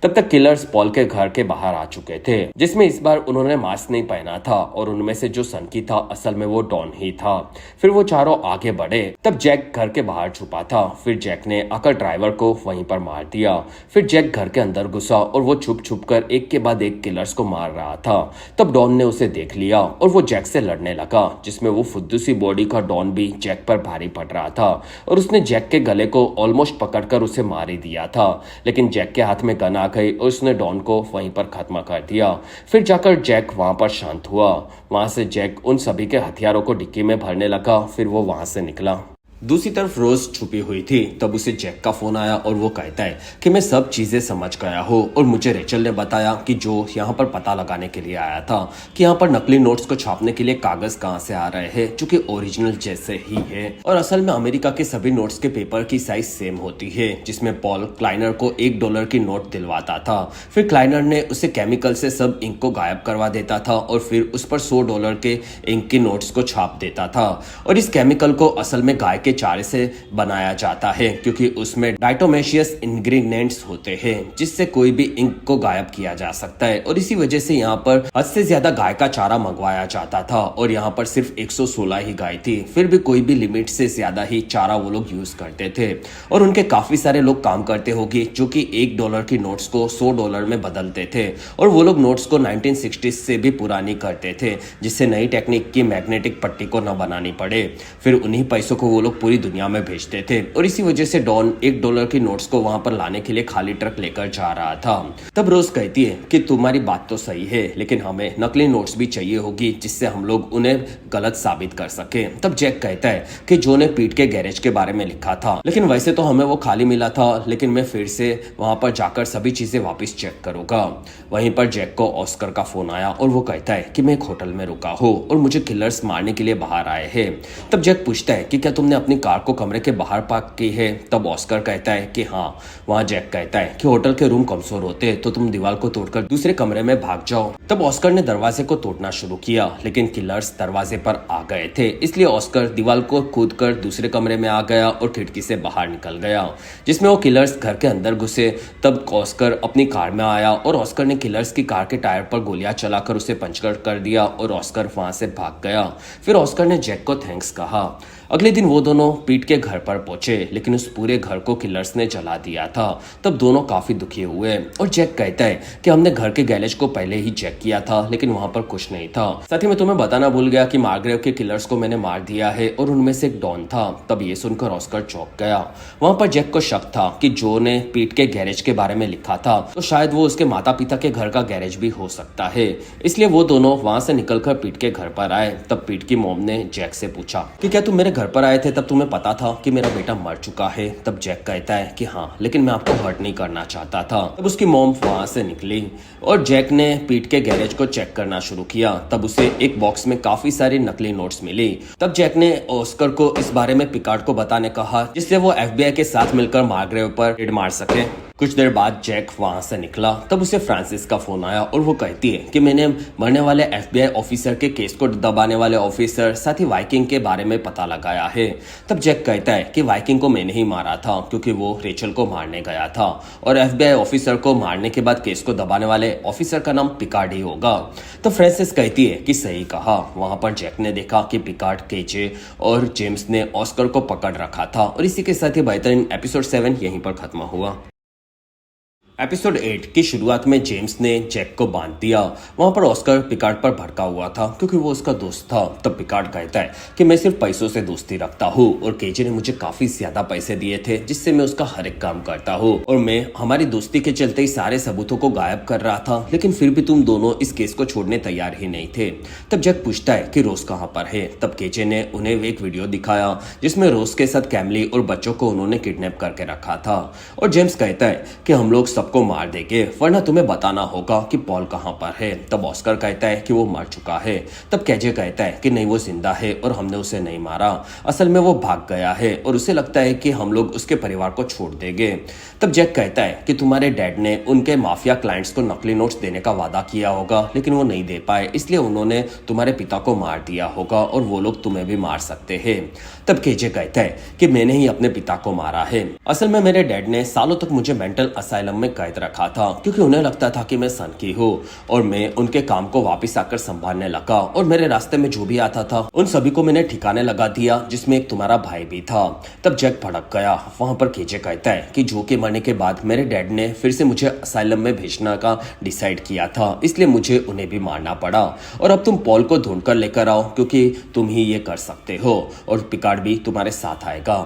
तब तक किलर्स पॉल के घर के बाहर आ चुके थे, जिसमें इस बार उन्होंने मास्क नहीं पहना था और उनमें से जो सनकी था असल में वो डॉन ही था। फिर वो चारों आगे बढ़े। तब जैक घर के बाहर छुपा था। फिर जैक ने आकर ड्राइवर को वहीं पर मार दिया। फिर जैक घर के अंदर घुसा और वो छुप छुप कर एक के बाद एक किलर्स को मार रहा था। तब डॉन ने उसे देख लिया और वो जैक से लड़ने लगा, जिसमें वो फुद्दू सी बॉडी का डॉन भी जैक पर भारी निपट रहा था और उसने जैक के गले को ऑलमोस्ट पकड़कर उसे मार ही दिया था, लेकिन जैक के हाथ में गन आ गई और उसने डॉन को वहीं पर खत्म कर दिया। फिर जाकर जैक वहां पर शांत हुआ। वहां से जैक उन सभी के हथियारों को डिक्की में भरने लगा। फिर वो वहां से निकला। दूसरी तरफ रोज छुपी हुई थी। तब उसे जैक का फोन आया और वो कहता है कि मैं सब चीजें समझ गया हूँ और मुझे रेचल ने बताया कि जो यहाँ पर पता लगाने के लिए आया था कि यहाँ पर नकली नोट्स को छापने के लिए कागज कहाँ से आ रहे हैं, जो कि ओरिजिनल जैसे ही है। और असल में अमेरिका के सभी नोट्स के पेपर की साइज सेम होती है, जिसमें पॉल क्लाइनर को $1 की नोट दिलवाता था। फिर क्लाइनर ने उसे केमिकल से सब इंक को गायब करवा देता था और फिर उस पर $100 के इंक के नोट्स को छाप देता था। और इस केमिकल को असल में गाय के चारे से बनाया जाता है, क्योंकि उसमें डाइटोमेशियस इंग्रेडिएंट्स होते हैं जिससे कोई भी इंक को गायब किया जा सकता है। और इसी वजह से यहाँ पर हद से ज्यादा गाय का चारा मंगवाया जाता था और यहाँ पर सिर्फ 116 ही गाय थी। फिर भी कोई भी लिमिट से ज्यादा ही चारा वो लोग यूज करते थे और उनके काफी सारे लोग काम करते होंगे जो कि $1 की नोट्स को $100 में बदलते थे। और वो लोग नोट्स को 1960s से भी पुरानी करते थे, जिससे नई टेक्निक की मैग्नेटिक पट्टी को न बनानी पड़े। फिर उन्हीं पैसों को वो लोग पूरी दुनिया में भेजते थे और इसी वजह से डॉन $1 की नोट्स को वहां पर लाने के लिए खाली ट्रक लेकर जा रहा था। तब रोज कहती है कि तुम्हारी बात तो सही है, लेकिन हमें नकली नोट्स भी चाहिए होगी जिससे हम लोग उन्हें गलत साबित कर सके। तब जैक कहता है कि जो ने पीट के गैरेज के बारे में लिखा था, लेकिन वैसे तो हमें वो खाली मिला था, लेकिन मैं फिर से वहां पर जाकर सभी चीजें वापस चेक करूंगा। वहीं पर जैक को ऑस्कर का फोन आया और वो कहता है कि मैं एक होटल में रुका हूँ और मुझे किलर्स मारने के लिए बाहर आए हैं। तब जैक पूछता है कि क्या तुमने अपनी कार को कमरे के बाहर पार्क की है। तब ऑस्कर कहता है कि हाँ। वहां जैक कहता है कि होटल के रूम कमजोर होते तो तुम दीवार को तोड़कर दूसरे कमरे में भाग जाओ। तब ऑस्कर ने दरवाजे को तोड़ना शुरू किया, लेकिन किलर्स दरवाजे पर आ गए थे, इसलिए ऑस्कर दीवार को कूदकर दूसरे कमरे में आ गया और खिड़की से बाहर निकल गया, जिसमें वो किलर्स घर के अंदर घुसे। तब ऑस्कर अपनी कार में आया और ऑस्कर ने किलर्स की कार के टायर पर गोलियां चलाकर उसे पंचर कर दिया और ऑस्कर वहां से भाग गया। फिर ऑस्कर ने जैक को थैंक्स कहा। अगले दिन वो दोनों पीट के घर पर पहुंचे, लेकिन उस पूरे घर को किलर्स ने जला दिया था। तब दोनों काफी दुखी हुए और जैक कहता है कि हमने घर के गैरेज को पहले ही चेक किया था, लेकिन वहां पर कुछ नहीं था। साथ ही मैं तुम्हें बताना भूल गया कि मार्ग्रेव के किलर्स को मैंने मार दिया है और उनमें से एक डॉन था। तब ये सुनकर ऑस्कर चौंक गया। वहां पर जैक को शक था कि जो ने पीट के गैरेज के बारे में लिखा था तो शायद वो उसके माता पिता के घर का गैरेज भी हो सकता है, इसलिए वो दोनों वहां से निकलकर पीट के घर पर आए। तब पीट की मॉम ने जैक से पूछा कि क्या तुम मेरे घर पर आए थे तब तुम्हें पता था कि मेरा बेटा मर चुका है। तब जैक कहता है कि हाँ, लेकिन मैं आपको हर्ट नहीं करना चाहता था। तब उसकी मॉम वहां से निकली और जैक ने पीट के गैरेज को चेक करना शुरू किया। तब उसे एक बॉक्स में काफी सारी नकली नोट्स मिली। तब जैक ने ऑस्कर को इस बारे में पिकार्ड को बताने कहा, जिससे वो FBI के साथ मिलकर मार्ग्रेव पर रेड मार सके। कुछ देर बाद जैक वहां से निकला। तब उसे फ्रांसिस का फोन आया और वो कहती है कि मैंने मरने वाले FBI ऑफिसर के केस को दबाने वाले ऑफिसर साथ ही वाइकिंग के बारे में पता लगाया है। तब जैक कहता है कि वाइकिंग को मैंने ही मारा था, क्योंकि वो रेचल को मारने गया था और FBI ऑफिसर को मारने के बाद केस को दबाने वाले ऑफिसर का नाम पिकार्ड ही होगा। तो फ्रांसिस कहती है कि सही कहा। वहां पर जैक ने देखा कि पिकार्ड, केजे और जेम्स ने ऑस्कर को पकड़ रखा था और इसी के साथ ही बेहतरीन एपिसोड 7 यहीं पर खत्म हुआ। एपिसोड 8 की शुरुआत में जेम्स ने जैक को बांध दिया। वहां पर ऑस्कर पिकार्ड पर भड़का हुआ था क्योंकि वो उसका दोस्त था। तब पिकार्ड कहता है कि मैं सिर्फ पैसों से दोस्ती रखता हूँ और केजे ने मुझे काफी ज्यादा पैसे दिए थे जिससे मैं उसका हर एक काम करता हूँ और मैं हमारी दोस्ती के चलते ही सारे सबूतों को गायब कर रहा था, लेकिन फिर भी तुम दोनों इस केस को छोड़ने तैयार ही नहीं थे। तब जैक पूछता है कि रोज कहाँ पर है। तब केजे ने उन्हें एक वीडियो दिखाया जिसमें रोज के साथ कैमली और बच्चों को उन्होंने किडनैप करके रखा था और जेम्स कहता है कि हम लोग को मार देंगे, वरना तुम्हें बताना होगा कि पॉल कहां पर है। तब ऑस्कर कहता है कि वो मर चुका है। तब केजे कहता है कि नहीं, वो जिंदा है और हमने उसे नहीं मारा, असल में वो भाग गया है और उसे लगता है कि हम लोग उसके परिवार को छोड़ देंगे। तब जैक कहता है कि तुम्हारे डैड ने उनके माफिया क्लाइंट्स को नकली नोट्स देने का वादा किया होगा, लेकिन वो नहीं दे पाए, इसलिए उन्होंने तुम्हारे पिता को मार दिया होगा और वो लोग तुम्हें भी मार सकते हैं। तब केजे कहता है कि मैंने ही अपने पिता को मारा है। असल में मेरे डैड ने सालों तक मुझे मेंटल असाइलम में कैद रखा था, क्योंकि उन्हें लगता था कि मैं सन की हूँ और मैं उनके काम को वापस आकर संभालने लगा। और मेरे रास्ते में जो भी आता था उन सभी को मैंने ठिकाने लगा दिया, जिसमें एक तुम्हारा भाई भी था। तब जैक भड़क गया। वहां पर केजे कहता है कि जो के मरने के बाद मेरे डैड ने फिर से मुझे असाइलम में भेजना का डिसाइड किया था, इसलिए मुझे उन्हें भी मारना पड़ा। और अब तुम पॉल को ढूंढ कर लेकर आओ, क्योंकि तुम ही ये कर सकते हो, और पिकार्ड भी तुम्हारे साथ आएगा।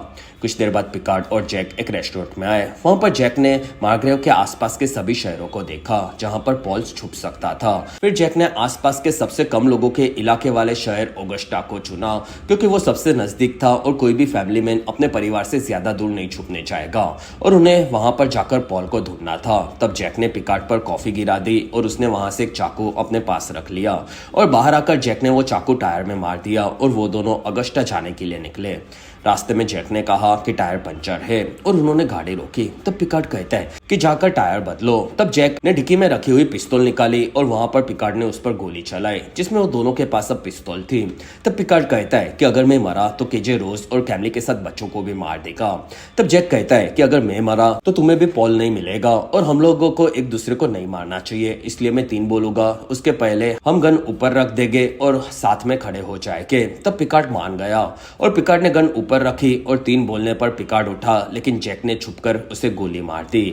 कुछ देर बाद पिकार्ड और जैक एक रेस्टोरेंट में आए। वहां पर जैक ने मार्ग्रेव के आसपास के सभी शहरों को देखा जहां पर पॉल छुप सकता था। फिर जैक ने आसपास के सबसे कम लोगों के इलाके वाले शहर ऑगस्टा को चुना, क्योंकि वो सबसे नजदीक था और कोई भी फैमिली मैन अपने परिवार से ज्यादा दूर नहीं छुपने जाएगा, और उन्हें वहां पर जाकर पॉल को ढूंढना था। तब जैक ने पिकार्ड पर कॉफी गिरा दी और उसने वहां से एक चाकू अपने पास रख लिया, और बाहर आकर जैक ने वो चाकू टायर में मार दिया और वो दोनों ऑगस्टा जाने के लिए निकले। रास्ते में जैक ने कहा कि टायर पंचर है और उन्होंने गाड़ी रोकी। तब पिकार्ड कहता है कि जाकर टायर बदलो। तब जैक ने डिक्की में रखी हुई पिस्तौल निकाली और वहां पर पिकार्ड ने उस पर गोली चलाई, जिसमें वो दोनों के पास अब पिस्तौल थी। तब पिकार्ड कहता है कि अगर मैं मरा तो केजे रोज और कैमली के साथ बच्चों को भी मार देगा। तब जैक कहता है कि अगर मैं मरा तो तुम्हें भी पॉल नहीं मिलेगा और हम लोगों को एक दूसरे को नहीं मारना चाहिए, इसलिए मैं 3 बोलूंगा, उसके पहले हम गन ऊपर रख देंगे और साथ में खड़े हो जाएंगे। तब पिकार्ड मान गया और पिकार्ड ने गन ऊपर रखी और 3 बोलने पर पिकार्ड उठा, लेकिन जैक ने छुपकर उसे गोली मार दी।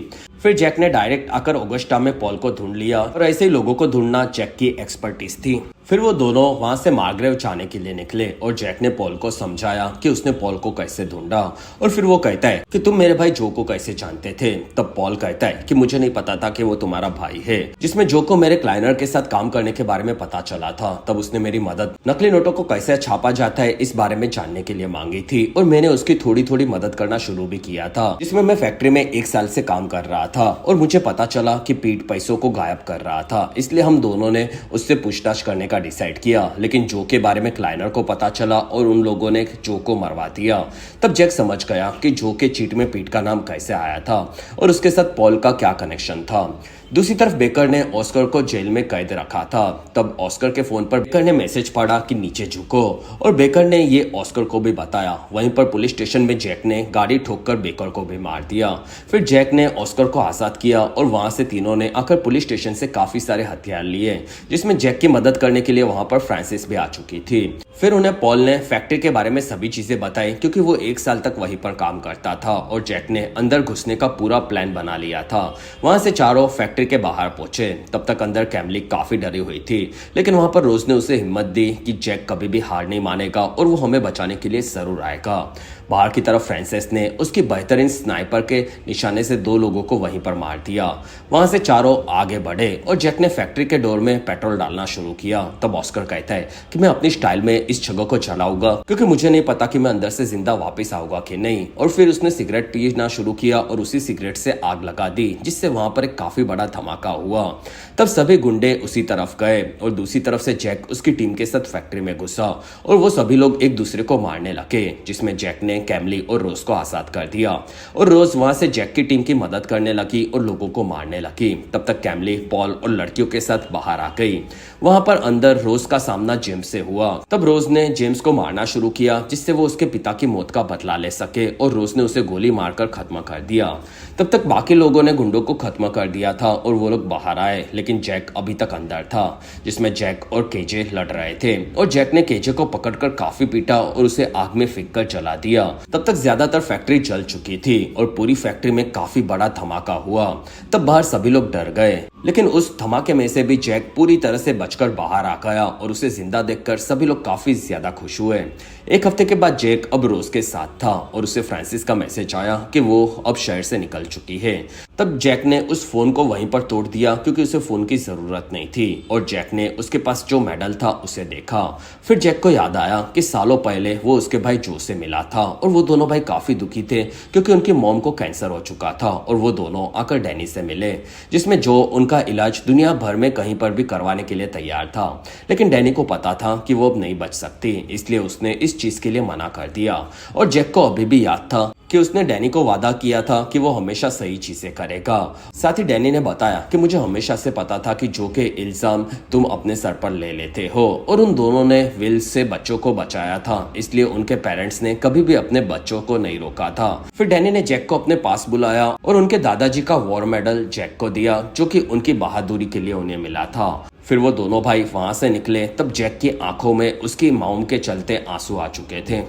फिर जैक ने डायरेक्ट आकर ऑगस्टा में पॉल को ढूंढ लिया, और ऐसे ही लोगों को ढूंढना जैक की एक्सपर्टीज थी। फिर वो दोनों वहां से मार्ग्रेव जाने के लिए निकले और जैक ने पॉल को समझाया कि उसने पॉल को कैसे ढूंढा। और फिर वो कहता है कि तुम मेरे भाई जो को कैसे जानते थे। तब पॉल कहता है कि मुझे नहीं पता था कि वो तुम्हारा भाई है। जिसमें जो को मेरे क्लाइनर के साथ काम करने के बारे में पता चला था, तब उसने मेरी मदद नकली नोटों को कैसे छापा जाता है इस बारे में जानने के लिए मांगी थी, और मैंने उसकी थोड़ी थोड़ी मदद करना शुरू भी किया था, जिसमें मैं फैक्ट्री में 1 साल से काम कर रहा था। और मुझे पता चला कि पीट पैसों को गायब कर रहा था, इसलिए हम दोनों ने उससे पूछताछ करने का डिसाइड किया। लेकिन जो के बारे में क्लाइनर को पता चला और उन लोगों ने जो को मरवा दिया। तब जैक समझ गया कि जो के चीट में पीट का नाम कैसे आया था और उसके साथ पॉल का क्या कनेक्शन था। दूसरी तरफ बेकर ने ऑस्कर को जेल में कैद रखा था। तब ऑस्कर के फोन पर बेकर ने मैसेज पढ़ा कि नीचे झुको, और बेकर ने ये ऑस्कर को भी बताया। वहीं पर पुलिस स्टेशन में जैक ने गाड़ी ठोककर बेकर को भी मार दिया। फिर जैक ने ऑस्कर को आजाद किया और वहां से तीनों ने आकर पुलिस स्टेशन से काफी सारे हथियार लिए, जिसमें जैक की मदद करने के लिए वहां पर फ्रांसिस भी आ चुकी थी। फिर उन्हें पॉल ने फैक्ट्री के बारे में सभी चीजें बताई, क्योंकि वो 1 साल तक वहीं पर काम करता था, और जैक ने अंदर घुसने का पूरा प्लान बना लिया था। वहां से चारों फैक्ट्री के बाहर पहुंचे। तब तक अंदर कैमली काफी डरी हुई थी, लेकिन वहां पर रोज ने उसे हिम्मत दी कि जैक कभी भी हार नहीं मानेगा और वो हमें बचाने के लिए जरूर आएगा। बाहर की तरफ फ्रांसिस ने उसकी बेहतरीन स्नाइपर के निशाने से 2 लोगों को वहीं पर मार दिया। वहां से चारों आगे बढ़े और जैक ने फैक्ट्री के डोर में पेट्रोल डालना शुरू किया। तब ऑस्कर कहता है कि मैं अपनी स्टाइल में इस जगह को जलाऊंगा, क्योंकि मुझे नहीं पता कि मैं अंदर से जिंदा वापस आऊंगा कि नहीं। और फिर उसने सिगरेट पीना शुरू किया और उसी सिगरेट से आग लगा दी, जिससे वहां पर एक काफी बड़ा धमाका हुआ। तब सभी गुंडे उसी तरफ गए और दूसरी तरफ से जैक उसकी टीम के साथ फैक्ट्री में घुसा, और वो सभी लोग एक दूसरे को मारने लगे, जिसमें जैक ने कैमली और रोज को आजाद कर दिया, और रोज वहां से जैक की टीम की मदद करने लगी और लोगों को मारने लगी। तब तक कैमली, पॉल और लड़कियों के साथ बाहर आ गई। वहां पर अंदर रोज का सामना जेम्स से हुआ। तब रोज ने जेम्स को मारना शुरू किया, जिससे वो उसके पिता की मौत का बदला ले सके, और रोज ने उसे गोली मारकर खत्म कर दिया। तब तक बाकी लोगों ने गुंडों को खत्म कर दिया था और वो लोग बाहर आए, लेकिन जैक अभी तक अंदर था, जिसमें जैक और केजे लड़ रहे थे, और जैक ने केजे को पकड़कर काफी पीटा और उसे आग में फेंक कर जला दिया। तब तक ज्यादातर फैक्ट्री जल चुकी थी और पूरी फैक्ट्री में काफी बड़ा धमाका हुआ। तब बाहर सभी लोग डर गए, लेकिन उस धमाके में से भी जैक पूरी तरह से बचकर बाहर आ गया, और उसे जिंदा देखकर सभी लोग काफी ज्यादा खुश हुए। 1 हफ्ते के बाद जैक अब रोज के साथ था और उसे फ्रांसिस का मैसेज आया कि वो अब शहर से निकल चुकी है। तब जैक ने उस फोन को वहीं पर तोड़ दिया, क्योंकि उसे फोन की जरूरत नहीं थी, और जैक ने उसके पास जो मेडल था उसे देखा। फिर जैक को याद आया कि सालों पहले वो उसके भाई जो से मिला था, और वो दोनों भाई काफी दुखी थे क्योंकि उनकी मॉम को कैंसर हो चुका था, और वो दोनों आकर डैनी से मिले, जिसमें जो उनका इलाज दुनिया भर में कहीं पर भी करवाने के लिए तैयार था। लेकिन डैनी को पता था कि वो अब नहीं बच सकती, इसलिए उसने इस चीज के लिए मना कर दिया। और जैक को अभी भी याद था कि उसने डैनी को वादा किया था कि वो हमेशा सही चीजें करेगा। साथ ही डैनी ने बताया कि मुझे हमेशा से पता था कि जो के इल्जाम तुम अपने सर पर ले लेते हो, और उन दोनों ने विल से बच्चों को बचाया था, इसलिए उनके पेरेंट्स ने कभी भी अपने बच्चों को नहीं रोका था। फिर डैनी ने जैक को अपने पास बुलाया और उनके दादाजी का वॉर मेडल जैक को दिया, जो कि उनकी बहादुरी के लिए उन्हें मिला था। फिर वो दोनों भाई वहां से निकले तब जैक की आंखों में उसकी माउम के चलते आंसू आ चुके थे।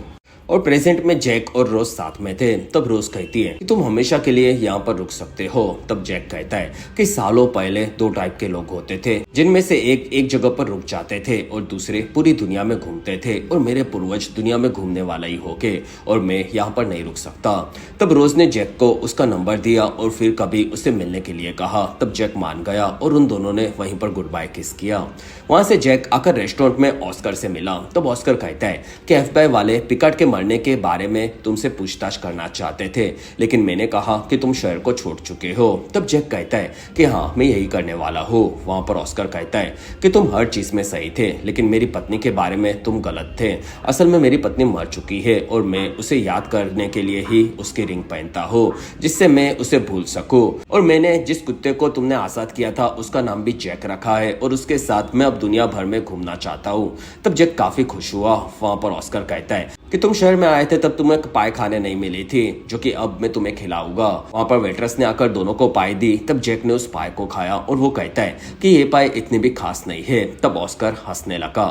और प्रेजेंट में जैक और रोज साथ में थे। तब रोज कहती है कि तुम हमेशा के लिए यहाँ पर रुक सकते हो। तब जैक कहता है कि सालों पहले दो टाइप के लोग होते थे, जिनमें से एक जगह पर रुक जाते थे और दूसरे पूरी दुनिया में घूमते थे, और मेरे पूर्वज दुनिया में घूमने वाला ही होके, और मैं यहाँ पर नहीं रुक सकता। तब रोज ने जैक को उसका नंबर दिया और फिर कभी उसे मिलने के लिए कहा। तब जैक मान गया और उन दोनों ने वहीं पर गुड बाय किस किया। वहां से जैक आकर रेस्टोरेंट में ऑस्कर से मिला। तब ऑस्कर कहता है कि FBI वाले पिकार्ड के मरने के बारे में तुमसे पूछताछ करना चाहते थे, लेकिन मैंने कहा कि तुम शहर को छोड़ चुके हो। तब जैक कहता है कि हाँ, मैं यही करने वाला हूँ। वहां पर ऑस्कर कहता है कि तुम हर चीज में सही थे, लेकिन मेरी पत्नी के बारे में तुम गलत थे। असल में मेरी पत्नी मर चुकी है और मैं उसे याद करने के लिए ही उसकी रिंग पहनता हूँ, जिससे मैं उसे भूल सकूं। और मैंने जिस कुत्ते को तुमने आजाद किया था उसका नाम भी जैक रखा है, और उसके साथ मैं अब दुनिया भर में घूमना चाहता हूँ। तब जैक काफी खुश हुआ। वहां पर ऑस्कर कहता है कि तुम शहर में आए थे तब तुम्हें पाए खाने नहीं मिली थी, जो कि अब मैं तुम्हें खिलाऊंगा। वहां पर वेट्रेस ने आकर दोनों को पाए दी। तब जैक ने उस पाए को खाया और वो कहता है कि ये पाए इतनी भी खास नहीं है। तब ऑस्कर हंसने लगा।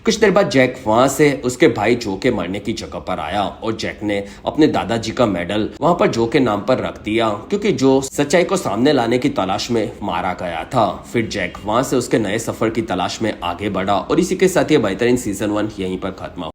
कुछ देर बाद जैक वहां से उसके भाई जो के मरने की जगह पर आया, और जैक ने अपने दादाजी का मेडल वहां पर जो के नाम पर रख दिया, क्योंकि जो सच्चाई को सामने लाने की तलाश में मारा गया था। फिर जैक वहां से उसके नए सफर की तलाश में आगे बढ़ा, और इसी के साथ ये बेहतरीन सीजन 1 यहीं पर खत्म हुआ।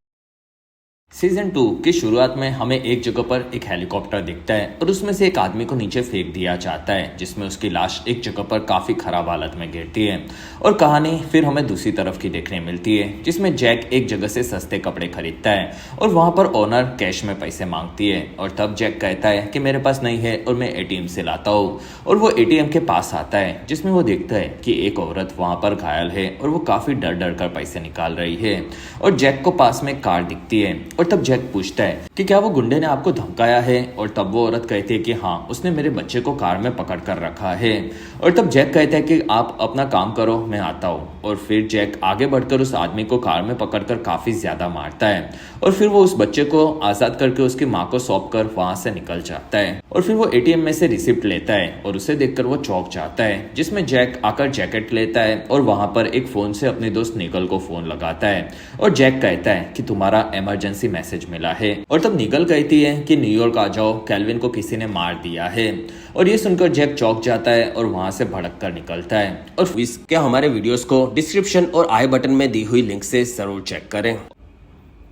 सीजन 2 की शुरुआत में हमें एक जगह पर एक हेलीकॉप्टर दिखता है और उसमें से एक आदमी को नीचे फेंक दिया जाता है, जिसमें उसकी लाश एक जगह पर काफी खराब हालत में गिरती है। और कहानी फिर हमें दूसरी तरफ की देखने मिलती है, जिसमें जैक एक जगह से सस्ते कपड़े खरीदता है और वहां पर ओनर कैश में पैसे मांगती है। और तब जैक कहता है कि मेरे पास नहीं है और मैं ATM से लाता हूँ। और वो ATM के पास आता है, जिसमें वो देखता है कि एक औरत वहां पर घायल है और वो काफी डर डर कर पैसे निकाल रही है। और जैक को पास में कार दिखती है, और तब जैक पूछता है कि क्या वो गुंडे ने आपको धमकाया है। और तब वो औरत कहती है कि हाँ, उसने मेरे बच्चे को कार में पकड़ कर रखा है। और तब जैक कहता है कि आप अपना काम करो, मैं आता हूँ। और फिर जैक आगे बढ़कर उस आदमी को कार में पकड़कर काफी ज्यादा मारता है, और फिर वो उस बच्चे को आजाद करके उसकी माँ को सौंप कर वहां से निकल जाता है। और फिर वो ATM में से रिसिप्ट लेता है और उसे देखकर वो चौंक जाता है, जिसमें जैक आकर जैकेट लेता है और वहां पर एक फोन से अपने दोस्त निगल को फोन लगाता है। और जैक कहता है कि तुम्हारा इमरजेंसी मैसेज मिला है। और तब निगल कहती है कि न्यूयॉर्क आ जाओ, कैल्विन को किसी ने मार दिया है। और ये सुनकर जैक चौंक जाता है और वहां से भड़क कर निकलता है। और इसके हमारे वीडियोस को डिस्क्रिप्शन और आई बटन में दी हुई लिंक से जरूर चेक करें।